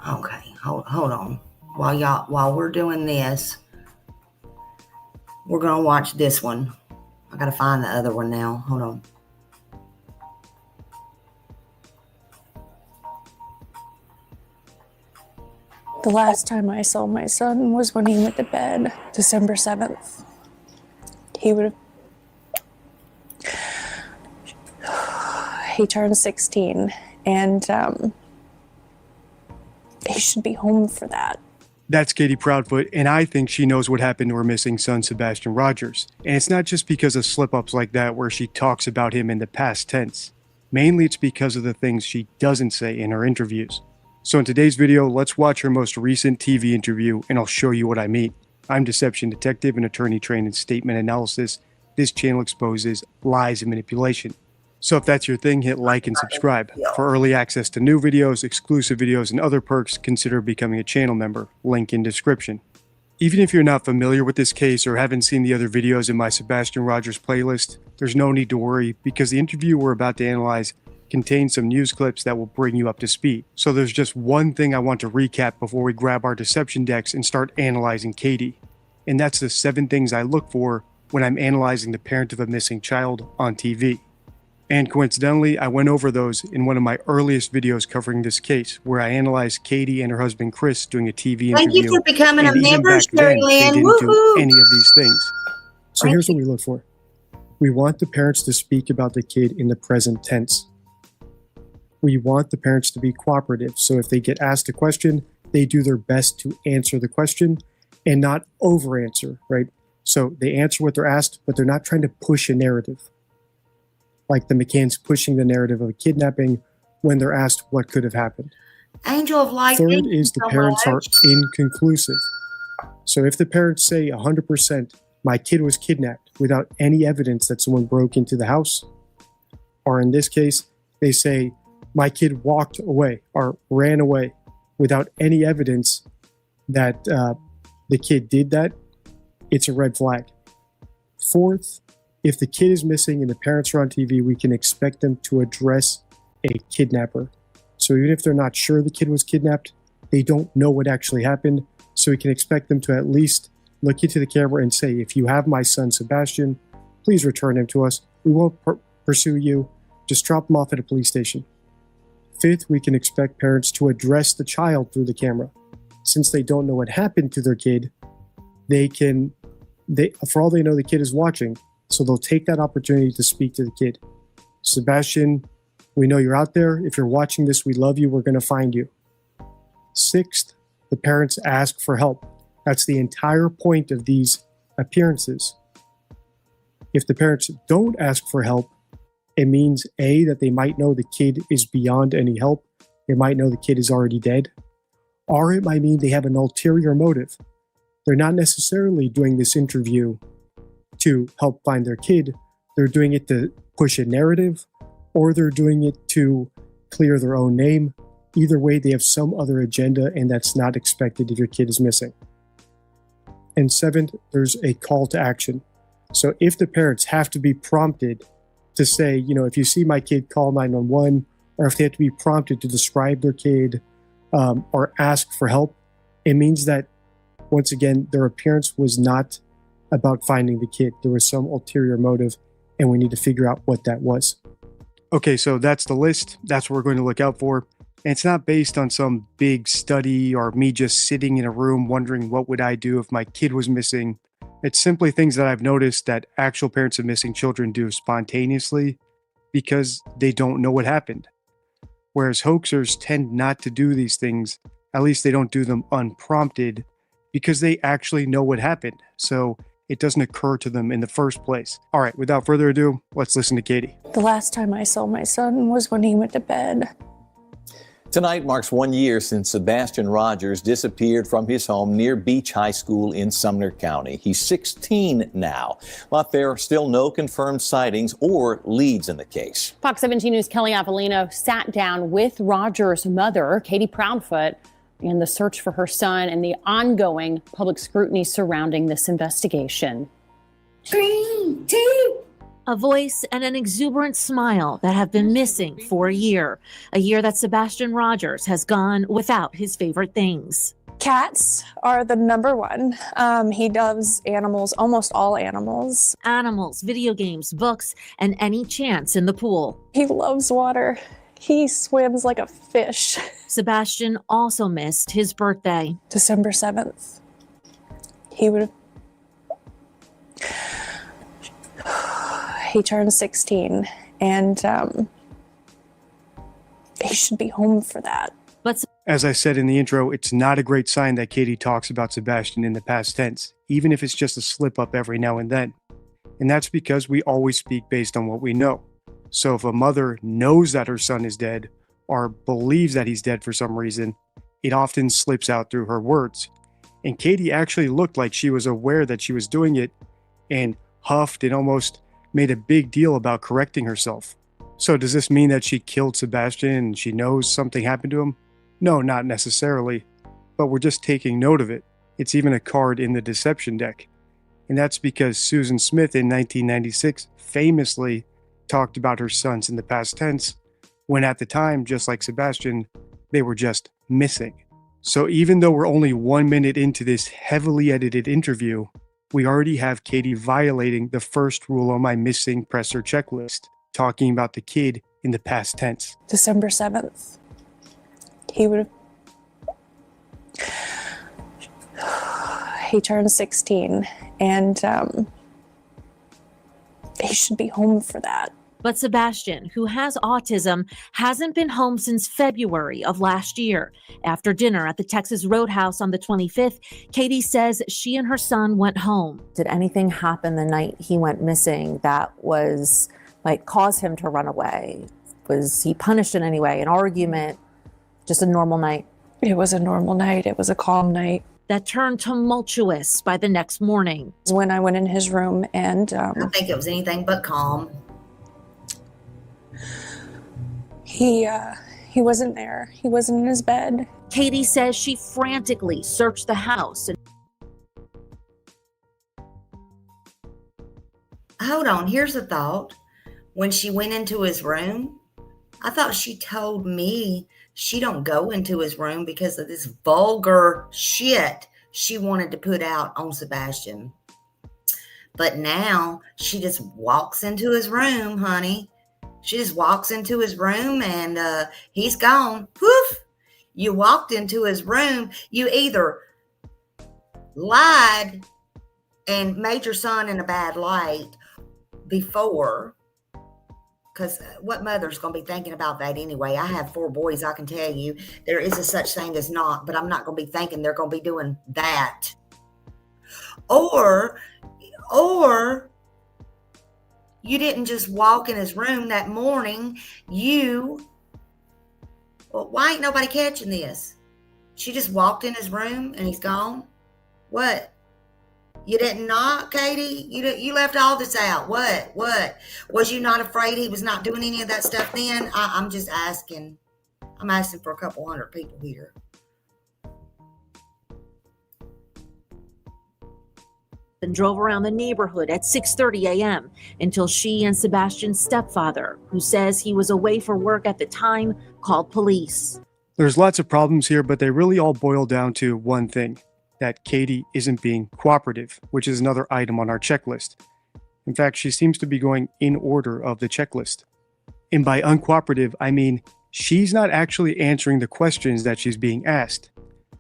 Okay, hold on. While we're doing this, we're going to watch this one. I got to find the other one now. Hold on. The last time I saw my son was when he went to bed, December 7th. He turned 16, and he should be home for that. That's KatieProudfoot, and I think she knows what happened to her missing son, Sebastian Rogers. And it's not just because of slip-ups like that where she talks about him in the past tense. Mainly it's because of the things she doesn't say in her interviews. So in today's video, let's watch her most recent TV interview, and I'll show you what I mean. I'm Deception Detective, an attorney trained in statement analysis. This channel exposes lies and manipulation. So if that's your thing, hit like and subscribe. For early access to new videos, exclusive videos, and other perks, consider becoming a channel member. Link in description. Even if you're not familiar with this case or haven't seen the other videos in my Sebastian Rogers playlist, there's no need to worry because the interview we're about to analyze contains some news clips that will bring you up to speed. So there's just one thing I want to recap before we grab our deception decks and start analyzing Katie. And that's the 7 things I look for when I'm analyzing the parent of a missing child on TV. And coincidentally, I went over those in one of my earliest videos covering this case, where I analyzed Katie and her husband Chris doing a TV interview. Thank you for becoming a member, They Sherry-Lynn. didn't do Woohoo! any of these things. So here's what we look for. We want the parents to speak about the kid in the present tense. We want the parents to be cooperative, so if they get asked a question, they do their best to answer the question, and not over answer, right? So they answer what they're asked, but they're not trying to push a narrative. Like the McCann's pushing the narrative of a kidnapping when they're asked what could have happened. Angel of Light. Third is the parents are inconclusive. So if the parents say 100%, my kid was kidnapped without any evidence that someone broke into the house, or in this case, they say my kid walked away or ran away without any evidence that the kid did that, it's a red flag. Fourth, if the kid is missing and the parents are on TV, we can expect them to address a kidnapper. So even if they're not sure the kid was kidnapped, they don't know what actually happened. So we can expect them to at least look into the camera and say, if you have my son, Sebastian, please return him to us. We won't pursue you. Just drop him off at a police station. Fifth, we can expect parents to address the child through the camera. Since they don't know what happened to their kid, for all they know, the kid is watching. So they'll take that opportunity to speak to the kid. Sebastian, we know you're out there. If you're watching this, we love you. We're going to find you. Sixth, the parents ask for help. That's the entire point of these appearances. If the parents don't ask for help, it means A, that they might know the kid is beyond any help. They might know the kid is already dead. Or it might mean they have an ulterior motive. They're not necessarily doing this interview to help find their kid. They're doing it to push a narrative, or they're doing it to clear their own name. Either way, they have some other agenda, and that's not expected if your kid is missing. And seventh, there's a call to action. So if the parents have to be prompted to say, if you see my kid, call 911, or if they have to be prompted to describe their kid or ask for help, it means that, once again, their appearance was not about finding the kid. There was some ulterior motive, and we need to figure out what that was. Okay, so that's the list. That's what we're going to look out for. And it's not based on some big study or me just sitting in a room wondering what would I do if my kid was missing. It's simply things that I've noticed that actual parents of missing children do spontaneously because they don't know what happened. Whereas hoaxers tend not to do these things, at least they don't do them unprompted, because they actually know what happened. So it doesn't occur to them in the first place. All right, without further ado, let's listen to Katie. The last time I saw my son was when he went to bed. Tonight marks 1 year since Sebastian Rogers disappeared from his home near Beach High School in Sumner County. He's 16 now, but there are still no confirmed sightings or leads in the case. Fox 17 News' Kelly Avellino sat down with Rogers' mother, Katie Proudfoot, in the search for her son and the ongoing public scrutiny surrounding this investigation. Green tea! A voice and an exuberant smile that have been missing for a year that Sebastian Rogers has gone without his favorite things. Cats are the number one. He loves animals, almost all animals. Animals, video games, books, and any chance in the pool. He loves water. He swims like a fish. Sebastian also missed his birthday. December 7th. He turned 16, and he should be home for that. But as I said in the intro, it's not a great sign that Katie talks about Sebastian in the past tense, even if it's just a slip up every now and then. And that's because we always speak based on what we know. So if a mother knows that her son is dead or believes that he's dead for some reason, it often slips out through her words. And Katie actually looked like she was aware that she was doing it and huffed and almost made a big deal about correcting herself. So does this mean that she killed Sebastian and she knows something happened to him? No, not necessarily, but we're just taking note of it. It's even a card in the deception deck. And that's because Susan Smith in 1996 famously talked about her sons in the past tense, when at the time, just like Sebastian, they were just missing. So even though we're only 1 minute into this heavily edited interview, we already have Katie violating the first rule on my missing presser checklist, talking about the kid in the past tense. December 7th. He turned 16, and he should be home for that. But Sebastian, who has autism, hasn't been home since February of last year. After dinner at the Texas Roadhouse on the 25th, Katie says she and her son went home. Did anything happen the night he went missing that was like caused him to run away? Was he punished in any way? An argument? Just a normal night? It was a normal night. It was a calm night. That turned tumultuous by the next morning. When I went in his room and I think it was anything but calm. He wasn't there. He wasn't in his bed. Katie says she frantically searched the house. Hold on, here's a thought. When she went into his room, I thought she told me she don't go into his room because of this vulgar shit she wanted to put out on Sebastian. But now she just walks into his room, honey. She just walks into his room and he's gone. Poof! You walked into his room. You either lied and made your son in a bad light before, because what mother's going to be thinking about that anyway? I have 4 boys. I can tell you there is a such thing as not, but I'm not going to be thinking they're going to be doing that. Or you didn't just walk in his room that morning. Why ain't nobody catching this? She just walked in his room and he's gone. What? You didn't knock, Katie? You left all this out. What? Was you not afraid he was not doing any of that stuff then? I'm just asking. I'm asking for a couple hundred people here. And drove around the neighborhood at 6:30 a.m. until she and Sebastian's stepfather, who says he was away for work at the time, called police. There's lots of problems here, but they really all boil down to one thing, that Katie isn't being cooperative, which is another item on our checklist. In fact, she seems to be going in order of the checklist. And by uncooperative, I mean she's not actually answering the questions that she's being asked,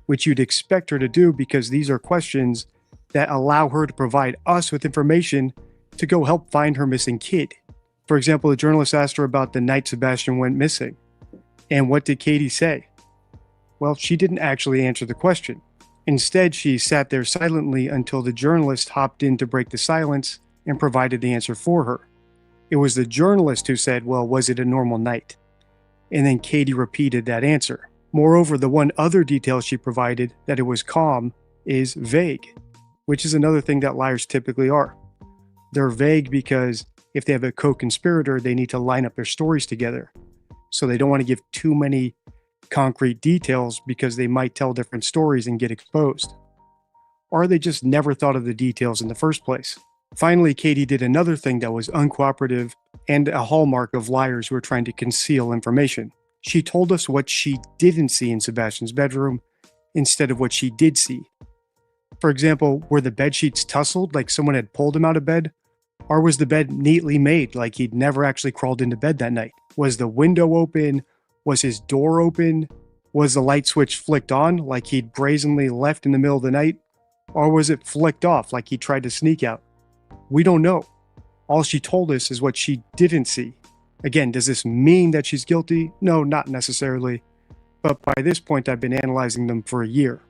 which you'd expect her to do because these are questions that allow her to provide us with information to go help find her missing kid. For example, the journalist asked her about the night Sebastian went missing. And what did Katie say? Well, she didn't actually answer the question. Instead, she sat there silently until the journalist hopped in to break the silence and provided the answer for her. It was the journalist who said, well, was it a normal night? And then Katie repeated that answer. Moreover, the one other detail she provided, that it was calm, is vague, which is another thing that liars typically are. They're vague because if they have a co-conspirator, they need to line up their stories together. So they don't want to give too many concrete details because they might tell different stories and get exposed. Or they just never thought of the details in the first place. Finally, Katie did another thing that was uncooperative and a hallmark of liars who are trying to conceal information. She told us what she didn't see in Sebastian's bedroom instead of what she did see. For example, were the bed sheets tussled like someone had pulled him out of bed? Or was the bed neatly made like he'd never actually crawled into bed that night? Was the window open? Was his door open? Was the light switch flicked on like he'd brazenly left in the middle of the night? Or was it flicked off like he tried to sneak out? We don't know. All she told us is what she didn't see. Again, does this mean that she's guilty? No, not necessarily. But by this point, I've been analyzing them for a year.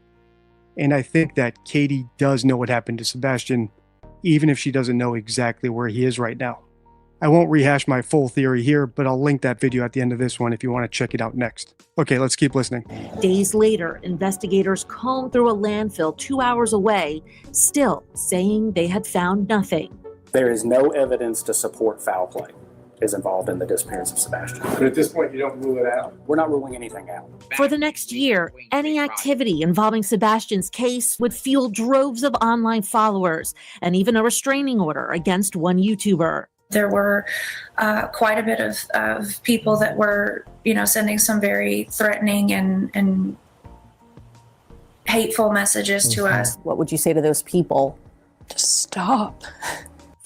And I think that Katie does know what happened to Sebastian, even if she doesn't know exactly where he is right now. I won't rehash my full theory here, but I'll link that video at the end of this one if you want to check it out next. Okay, let's keep listening. Days later, investigators combed through a landfill 2 hours away, still saying they had found nothing. There is no evidence to support foul play is involved in the disappearance of Sebastian. But at this point, you don't rule it out? We're not ruling anything out. For the next year, any activity involving Sebastian's case would fuel droves of online followers and even a restraining order against one YouTuber. There were quite a bit of people that were, sending some very threatening and hateful messages to us. What would you say to those people? Just stop.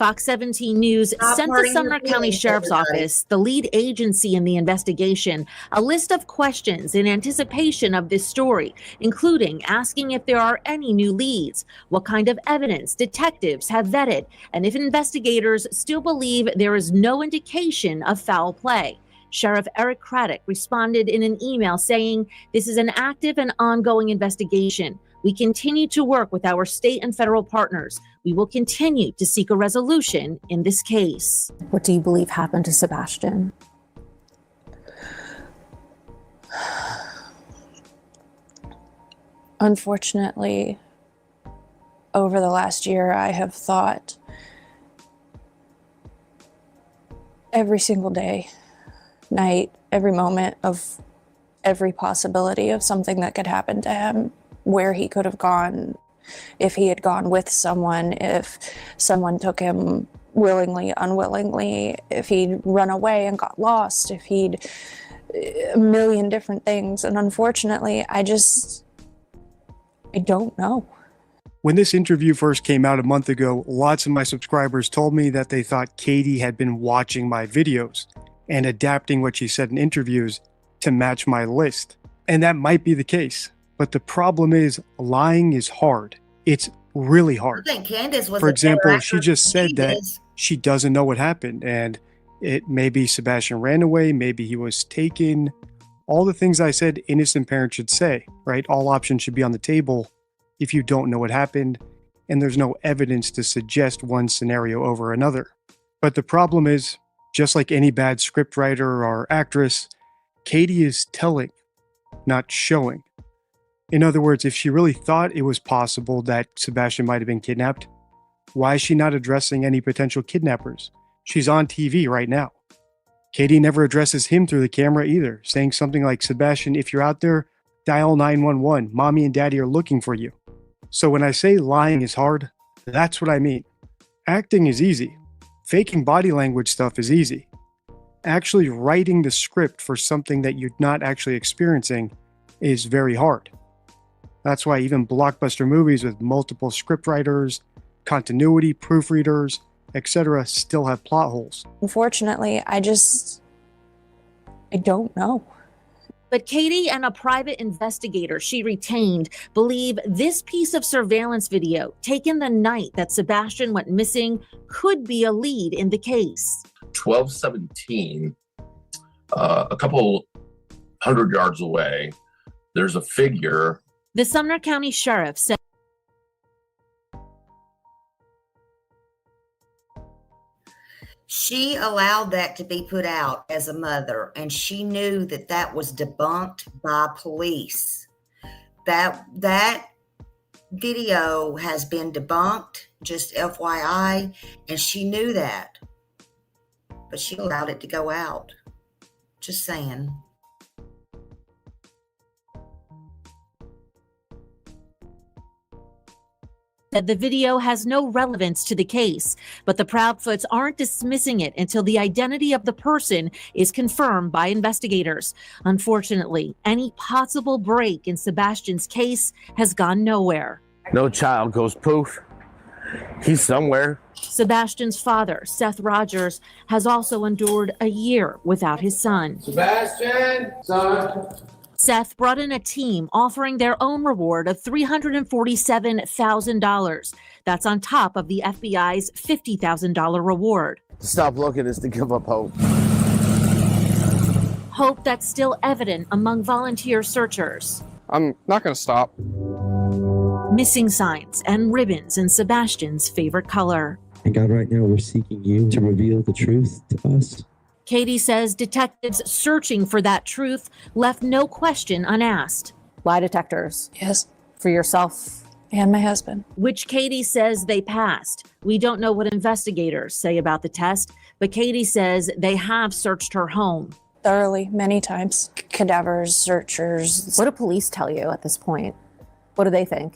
Fox 17 News sent the Sumner County Sheriff's Office, the lead agency in the investigation, a list of questions in anticipation of this story, including asking if there are any new leads, what kind of evidence detectives have vetted, and if investigators still believe there is no indication of foul play. Sheriff Eric Craddock responded in an email saying, "This is an active and ongoing investigation. We continue to work with our state and federal partners. We will continue to seek a resolution in this case." What do you believe happened to Sebastian? Unfortunately, over the last year, I have thought every single day, night, every moment of every possibility of something that could happen to him, where he could have gone, if he had gone with someone, if someone took him willingly, unwillingly, if he'd run away and got lost, if he'd a million different things. And unfortunately, I don't know. When this interview first came out a month ago, lots of my subscribers told me that they thought Katie had been watching my videos and adapting what she said in interviews to match my list. And that might be the case. But the problem is, lying is hard. It's really hard. I think Candace was For example, she actor just than said that is. she doesn't know what happened. And it maybe Sebastian ran away, maybe he was taken. All the things I said innocent parents should say, right? All options should be on the table if you don't know what happened and there's no evidence to suggest one scenario over another. But the problem is, just like any bad scriptwriter or actress, Katie is telling, not showing. In other words, if she really thought it was possible that Sebastian might have been kidnapped, why is she not addressing any potential kidnappers? She's on TV right now. Katie never addresses him through the camera either, saying something like, "Sebastian, if you're out there, dial 911. Mommy and daddy are looking for you." So when I say lying is hard, that's what I mean. Acting is easy. Faking body language stuff is easy. Actually writing the script for something that you're not actually experiencing is very hard. That's why even blockbuster movies with multiple scriptwriters, continuity, proofreaders, etc. still have plot holes. Unfortunately, I don't know. But Katie and a private investigator she retained believe this piece of surveillance video taken the night that Sebastian went missing could be a lead in the case. 1217, a couple 100 yards away, there's a figure. The Sumner County Sheriff said she allowed that to be put out as a mother, and she knew that that was debunked by police. That video has been debunked, just FYI, and she knew that. But she allowed it to go out. Just saying. that the video has no relevance to the case, but the Proudfoots aren't dismissing it until the identity of the person is confirmed by investigators. Unfortunately, any possible break in Sebastian's case has gone nowhere. No child goes poof. He's somewhere. Sebastian's father, Seth Rogers, has also endured a year without his son. Sebastian, son. Seth brought in a team offering their own reward of $347,000. That's on top of the FBI's $50,000 reward. To stop looking is to give up hope. Hope that's still evident among volunteer searchers. I'm not going to stop. Missing signs and ribbons in Sebastian's favorite color. And God, right now we're seeking you to reveal the truth to us. Katie says detectives searching for that truth left no question unasked. Lie detectors? Yes. For yourself? And my husband. Which Katie says they passed. We don't know what investigators say about the test, but Katie says they have searched her home. Thoroughly, many times. Cadavers, searchers. What do police tell you at this point? What do they think?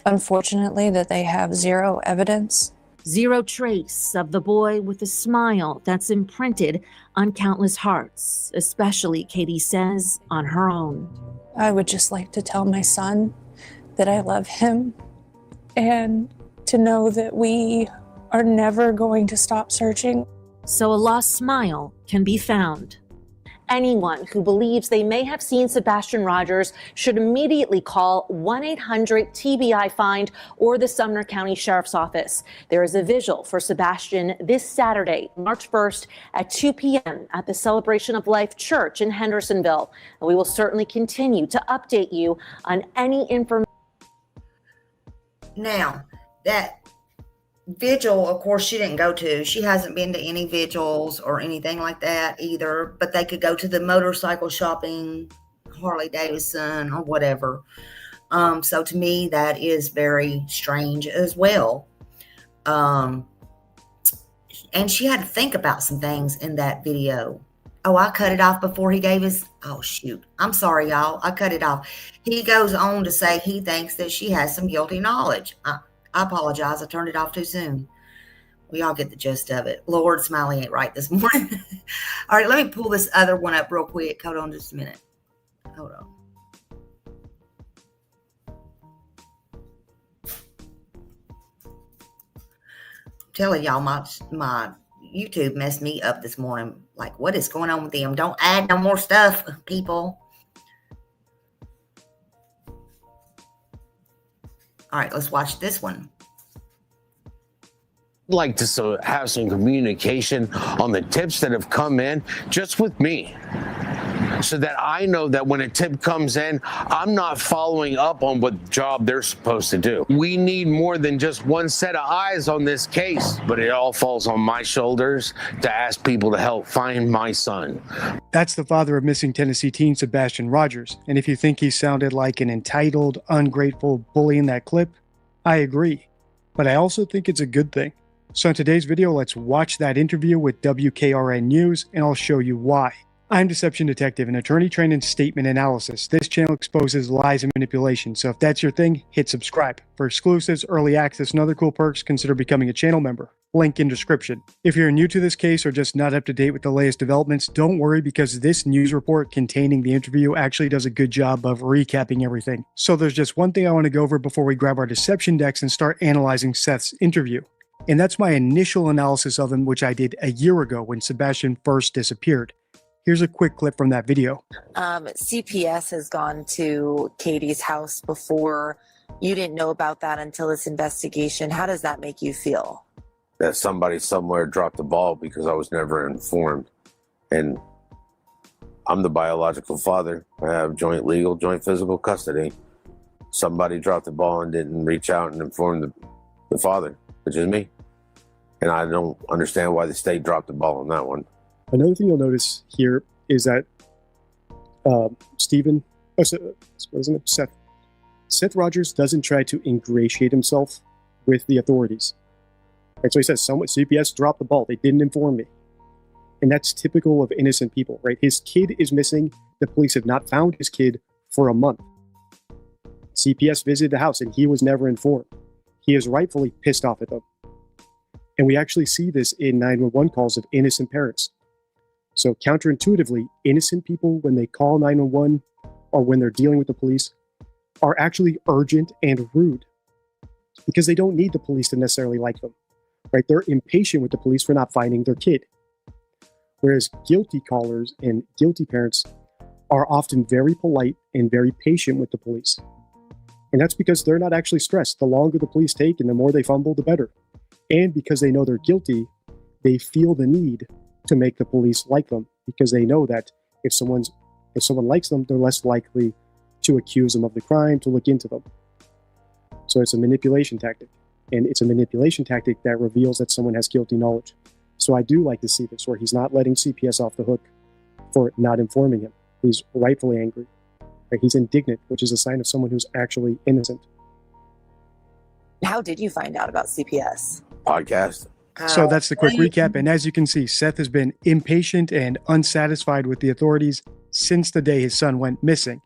Unfortunately, that they have zero evidence. Zero trace of the boy with a smile that's imprinted on countless hearts, especially, Katie says, on her own. I would just like to tell my son that I love him and to know that we are never going to stop searching. So a lost smile can be found. Anyone who believes they may have seen Sebastian Rogers should immediately call 1-800-TBI-FIND or the Sumner County Sheriff's Office. There is a vigil for Sebastian this Saturday, March 1st at 2 p.m. at the Celebration of Life Church in Hendersonville. And we will certainly continue to update you on any information. Now, that vigil, of course, she didn't go to. She hasn't been to any vigils or anything like that either, but they could go to the motorcycle shopping, Harley Davidson or whatever. So to me, that is very strange as well. And she had to think about some things in that video. Oh, I cut it off before he gave his, oh shoot. I'm sorry, y'all. I cut it off. He goes on to say he thinks that she has some guilty knowledge. I apologize. I turned it off too soon. We all get the gist of it. Lord, Smiley ain't right this morning. All right, let me pull this other one up real quick. Hold on just a minute. Hold on. I'm telling y'all, my YouTube messed me up this morning. Like, what is going on with them? Don't add no more stuff, people. All right, let's watch this one. I'd like to have some communication on the tips that have come in just with me, so that I know that when a tip comes in, I'm not following up on what job they're supposed to do. We need more than just one set of eyes on this case, but it all falls on my shoulders to ask people to help find my son. That's the father of missing Tennessee teen Sebastian Rogers. And if you think he sounded like an entitled, ungrateful bully in that clip, I agree. But I also think it's a good thing. So in today's video, let's watch that interview with WKRN News, and I'll show you why. I'm Deception Detective, an attorney trained in statement analysis. This channel exposes lies and manipulation, so if that's your thing, hit subscribe. For exclusives, early access, and other cool perks, consider becoming a channel member. Link in description. If you're new to this case or just not up to date with the latest developments, don't worry, because this news report containing the interview actually does a good job of recapping everything. So there's just one thing I want to go over before we grab our deception decks and start analyzing Seth's interview. And that's my initial analysis of him, which I did a year ago when Sebastian first disappeared. Here's a quick clip from that video. CPS has gone to Katie's house before. You didn't know about that until this investigation. How does that make you feel? That somebody somewhere dropped the ball because I was never informed. And I'm the biological father. I have joint legal, joint physical custody. Somebody dropped the ball and didn't reach out and inform the father, which is me. And I don't understand why the state dropped the ball on that one. Another thing you'll notice here is that Seth Rogers doesn't try to ingratiate himself with the authorities. Right, so he says, CPS dropped the ball. They didn't inform me. And that's typical of innocent people, right? His kid is missing. The police have not found his kid for a month. CPS visited the house and he was never informed. He is rightfully pissed off at them. And we actually see this in 911 calls of innocent parents. So counterintuitively, innocent people, when they call 911 or when they're dealing with the police, are actually urgent and rude because they don't need the police to necessarily like them, right? They're impatient with the police for not finding their kid. Whereas guilty callers and guilty parents are often very polite and very patient with the police. And that's because they're not actually stressed. The longer the police take and the more they fumble, the better. And because they know they're guilty, they feel the need to make the police like them because they know that if someone likes them, they're less likely to accuse them of the crime, to look into them. So it's a manipulation tactic. And it's a manipulation tactic that reveals that someone has guilty knowledge. So I do like to see this, where he's not letting CPS off the hook for not informing him. He's rightfully angry. Right? He's indignant, which is a sign of someone who's actually innocent. How did you find out about CPS? Podcast. So that's the quick recap. And as you can see, Seth has been impatient and unsatisfied with the authorities since the day his son went missing.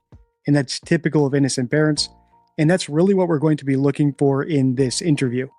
And that's typical of innocent parents. And that's really what we're going to be looking for in this interview.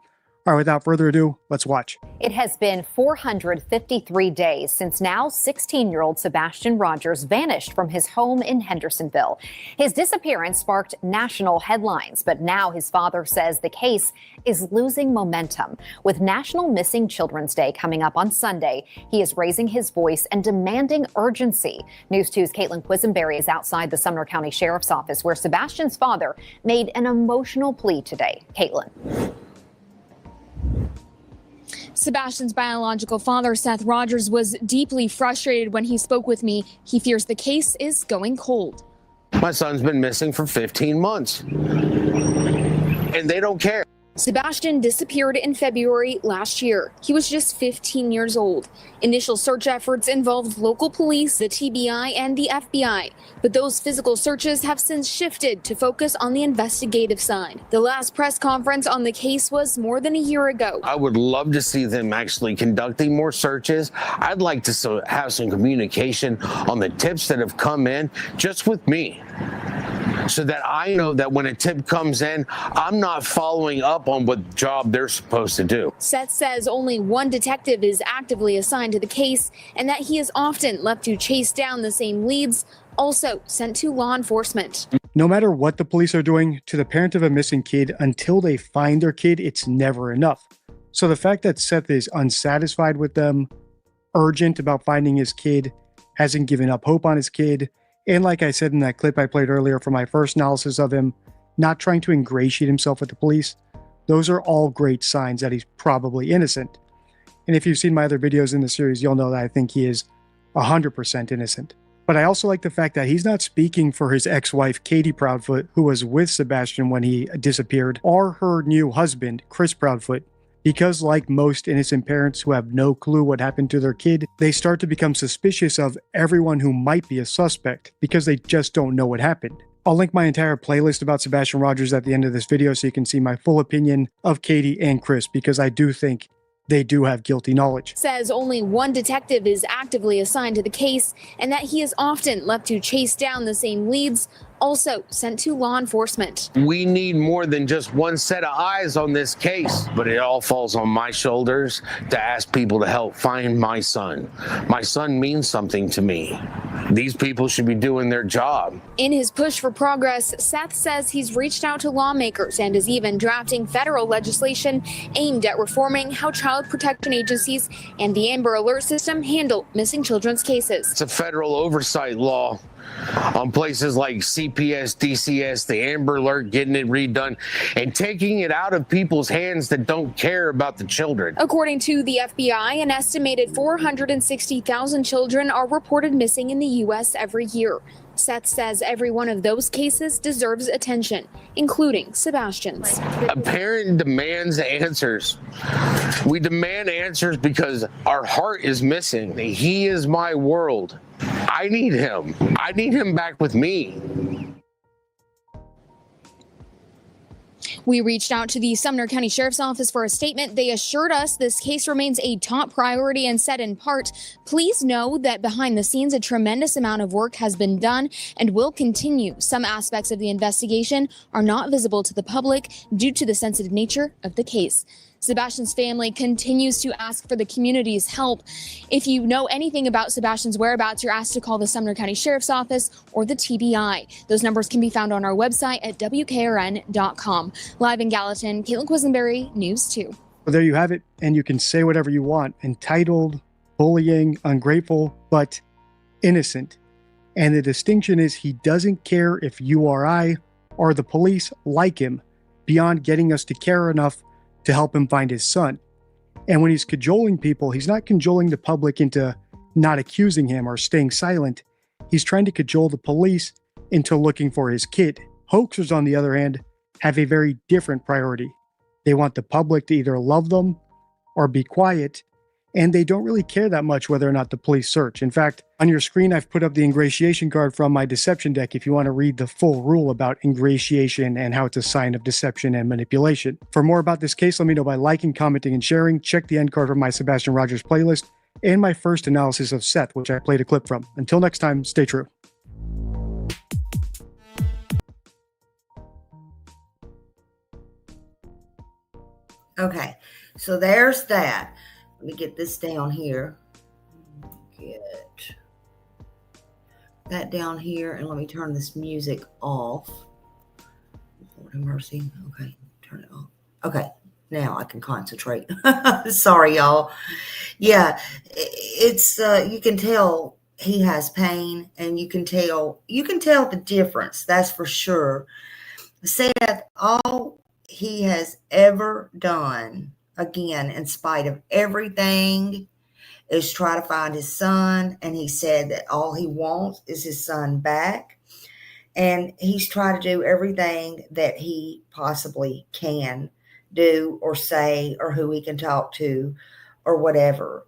All right, without further ado, let's watch. It has been 453 days since now 16-year-old Sebastian Rogers vanished from his home in Hendersonville. His disappearance sparked national headlines, but now his father says the case is losing momentum. With National Missing Children's Day coming up on Sunday, he is raising his voice and demanding urgency. News 2's Caitlin Quisenberry is outside the Sumner County Sheriff's Office, where Sebastian's father made an emotional plea today. Caitlin. Sebastian's biological father, Seth Rogers, was deeply frustrated when he spoke with me. He fears the case is going cold. My son's been missing for 15 months, and they don't care. Sebastian disappeared in February last year. He was just 15 years old. Initial search efforts involved local police, the TBI, and the FBI. But those physical searches have since shifted to focus on the investigative side. The last press conference on the case was more than a year ago. I would love to see them actually conducting more searches. I'd like to have some communication on the tips that have come in just with me, so that I know that when a tip comes in, I'm not following up on what job they're supposed to do. Seth says only one detective is actively assigned to the case and that he is often left to chase down the same leads, also sent to law enforcement. No matter what the police are doing to the parent of a missing kid, until they find their kid, it's never enough. So the fact that Seth is unsatisfied with them, urgent about finding his kid, hasn't given up hope on his kid, and like I said in that clip I played earlier for my first analysis of him, not trying to ingratiate himself with the police, those are all great signs that he's probably innocent. And if you've seen my other videos in the series, you'll know that I think he is 100% innocent. But I also like the fact that he's not speaking for his ex-wife, KatieProudfoot, who was with Sebastian when he disappeared, or her new husband, Chris Proudfoot. Because like most innocent parents who have no clue what happened to their kid, they start to become suspicious of everyone who might be a suspect because they just don't know what happened. I'll link my entire playlist about Sebastian Rogers at the end of this video so you can see my full opinion of Katie and Chris, because I do think they do have guilty knowledge. Says only one detective is actively assigned to the case and that he is often left to chase down the same leads, also sent to law enforcement. We need more than just one set of eyes on this case, but it all falls on my shoulders to ask people to help find my son. My son means something to me. These people should be doing their job. In his push for progress, Seth says he's reached out to lawmakers and is even drafting federal legislation aimed at reforming how child protection agencies and the Amber Alert system handle missing children's cases. It's a federal oversight law on places like CPS, DCS, the Amber Alert, getting it redone and taking it out of people's hands that don't care about the children. According to the FBI, an estimated 460,000 children are reported missing in the U.S. every year. Seth says every one of those cases deserves attention, including Sebastian's. A parent demands answers. We demand answers because our heart is missing. He is my world. I need him. I need him back with me. We reached out to the Sumner County Sheriff's Office for a statement. They assured us this case remains a top priority and said in part, please know that behind the scenes, a tremendous amount of work has been done and will continue. Some aspects of the investigation are not visible to the public due to the sensitive nature of the case. Sebastian's family continues to ask for the community's help. If you know anything about Sebastian's whereabouts, you're asked to call the Sumner County Sheriff's Office or the TBI. Those numbers can be found on our website at WKRN.com. Live in Gallatin, Caitlin Quisenberry, News 2. Well, there you have it, and you can say whatever you want. Entitled, bullying, ungrateful, but innocent. And the distinction is he doesn't care if you or I or the police like him, beyond getting us to care enough to help him find his son. And when he's cajoling people, he's not cajoling the public into not accusing him or staying silent. He's trying to cajole the police into looking for his kid. Hoaxers, on the other hand, have a very different priority. They want the public to either love them or be quiet, and they don't really care that much whether or not the police search. In fact, on your screen, I've put up the ingratiation card from my deception deck if you want to read the full rule about ingratiation and how it's a sign of deception and manipulation. For more about this case, let me know by liking, commenting, and sharing. Check the end card from my Sebastian Rogers playlist and my first analysis of Seth, which I played a clip from. Until next time, stay true. Okay, So there's that. Let me get this down here. Get that down here, and let me turn this music off. Lord have mercy. Okay, turn it off. Okay, now I can concentrate. Sorry, y'all. Yeah, it's you can tell he has pain, and you can tell the difference. That's for sure. Seth, all he has ever done, again, in spite of everything, is try to find his son. And he said that all he wants is his son back. And he's tried to do everything that he possibly can do or say, or who he can talk to or whatever.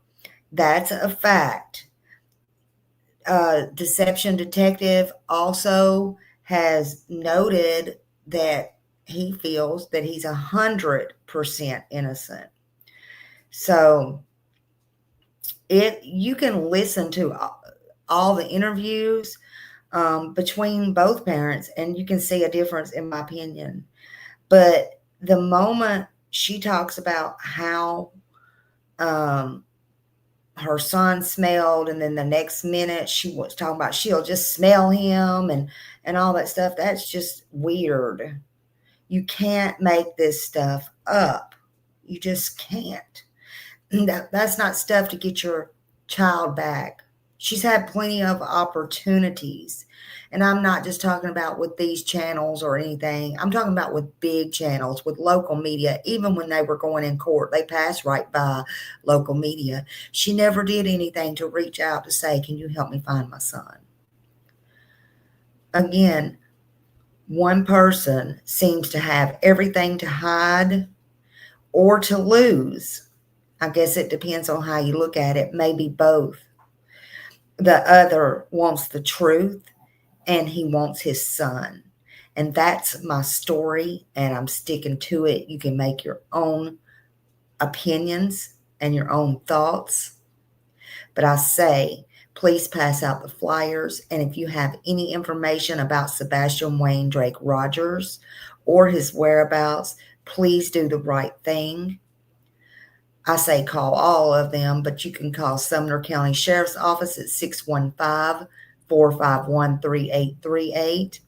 That's a fact. Deception Detective also has noted that he feels that he's 100% innocent. So you can listen to all the interviews between both parents, and you can see a difference, in my opinion. But the moment she talks about how her son smelled, and then the next minute she was talking about she'll just smell him and all that stuff, that's just weird. You can't make this stuff up. You just can't. That's not stuff to get your child back. She's had plenty of opportunities. And I'm not just talking about with these channels or anything. I'm talking about with big channels, with local media. Even when they were going in court, they passed right by local media. She never did anything to reach out to say, can you help me find my son? Again, one person seems to have everything to hide or to lose. I guess it depends on how you look at it. Maybe both. The other wants the truth, and he wants his son. And that's my story, and I'm sticking to it. You can make your own opinions and your own thoughts. But I say, please pass out the flyers. And if you have any information about Sebastian Wayne Drake Rogers or his whereabouts, please do the right thing. I say call all of them, but you can call Sumner County Sheriff's Office at 615-451-3838.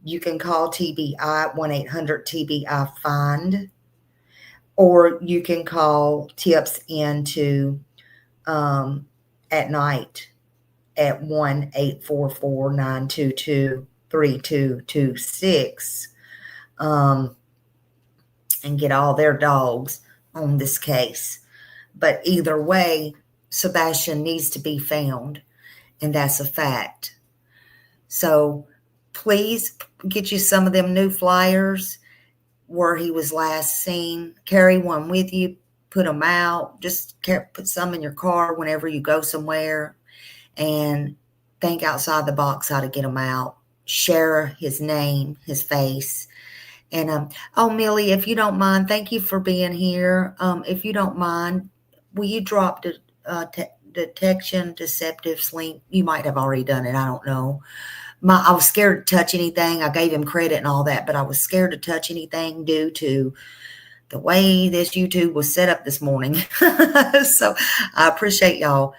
You can call TBI at 1-800-TBI-FIND, or you can call tips into at night at 1-844-922-3226 and get all their dogs on this case. But either way, Sebastian needs to be found, and that's a fact. So please get you some of them new flyers where he was last seen. Carry one with you, put them out. Just put some in your car whenever you go somewhere, and think outside the box how to get them out. Share his name, his face. And, oh, Millie, if you don't mind, thank you for being here. If you don't mind, will you drop the detection deceptives link? You might have already done it. I don't know. I was scared to touch anything. I gave him credit and all that, but I was scared to touch anything due to the way this YouTube was set up this morning. So I appreciate y'all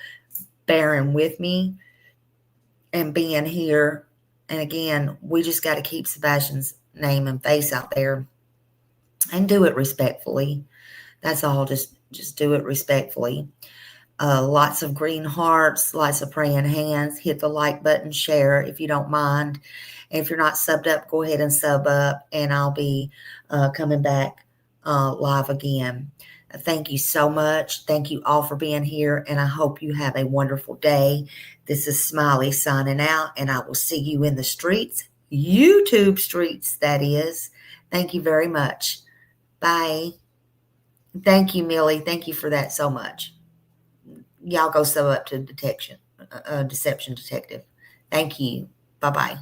bearing with me and being here. And again, we just got to keep Sebastian's name and face out there and do it respectfully. That's all. Just do it respectfully. Lots of green hearts, lots of praying hands. Hit the like button, share if you don't mind. And if you're not subbed up, go ahead and sub up, and I'll be coming back live again. Thank you so much. Thank you all for being here, and I hope you have a wonderful day. This is Smiley signing out, and I will see you in the streets. YouTube streets, that is. Thank you very much. Bye. Thank you, Millie. Thank you for that so much. Y'all go sub up to Deception Detective. Thank you. Bye-bye.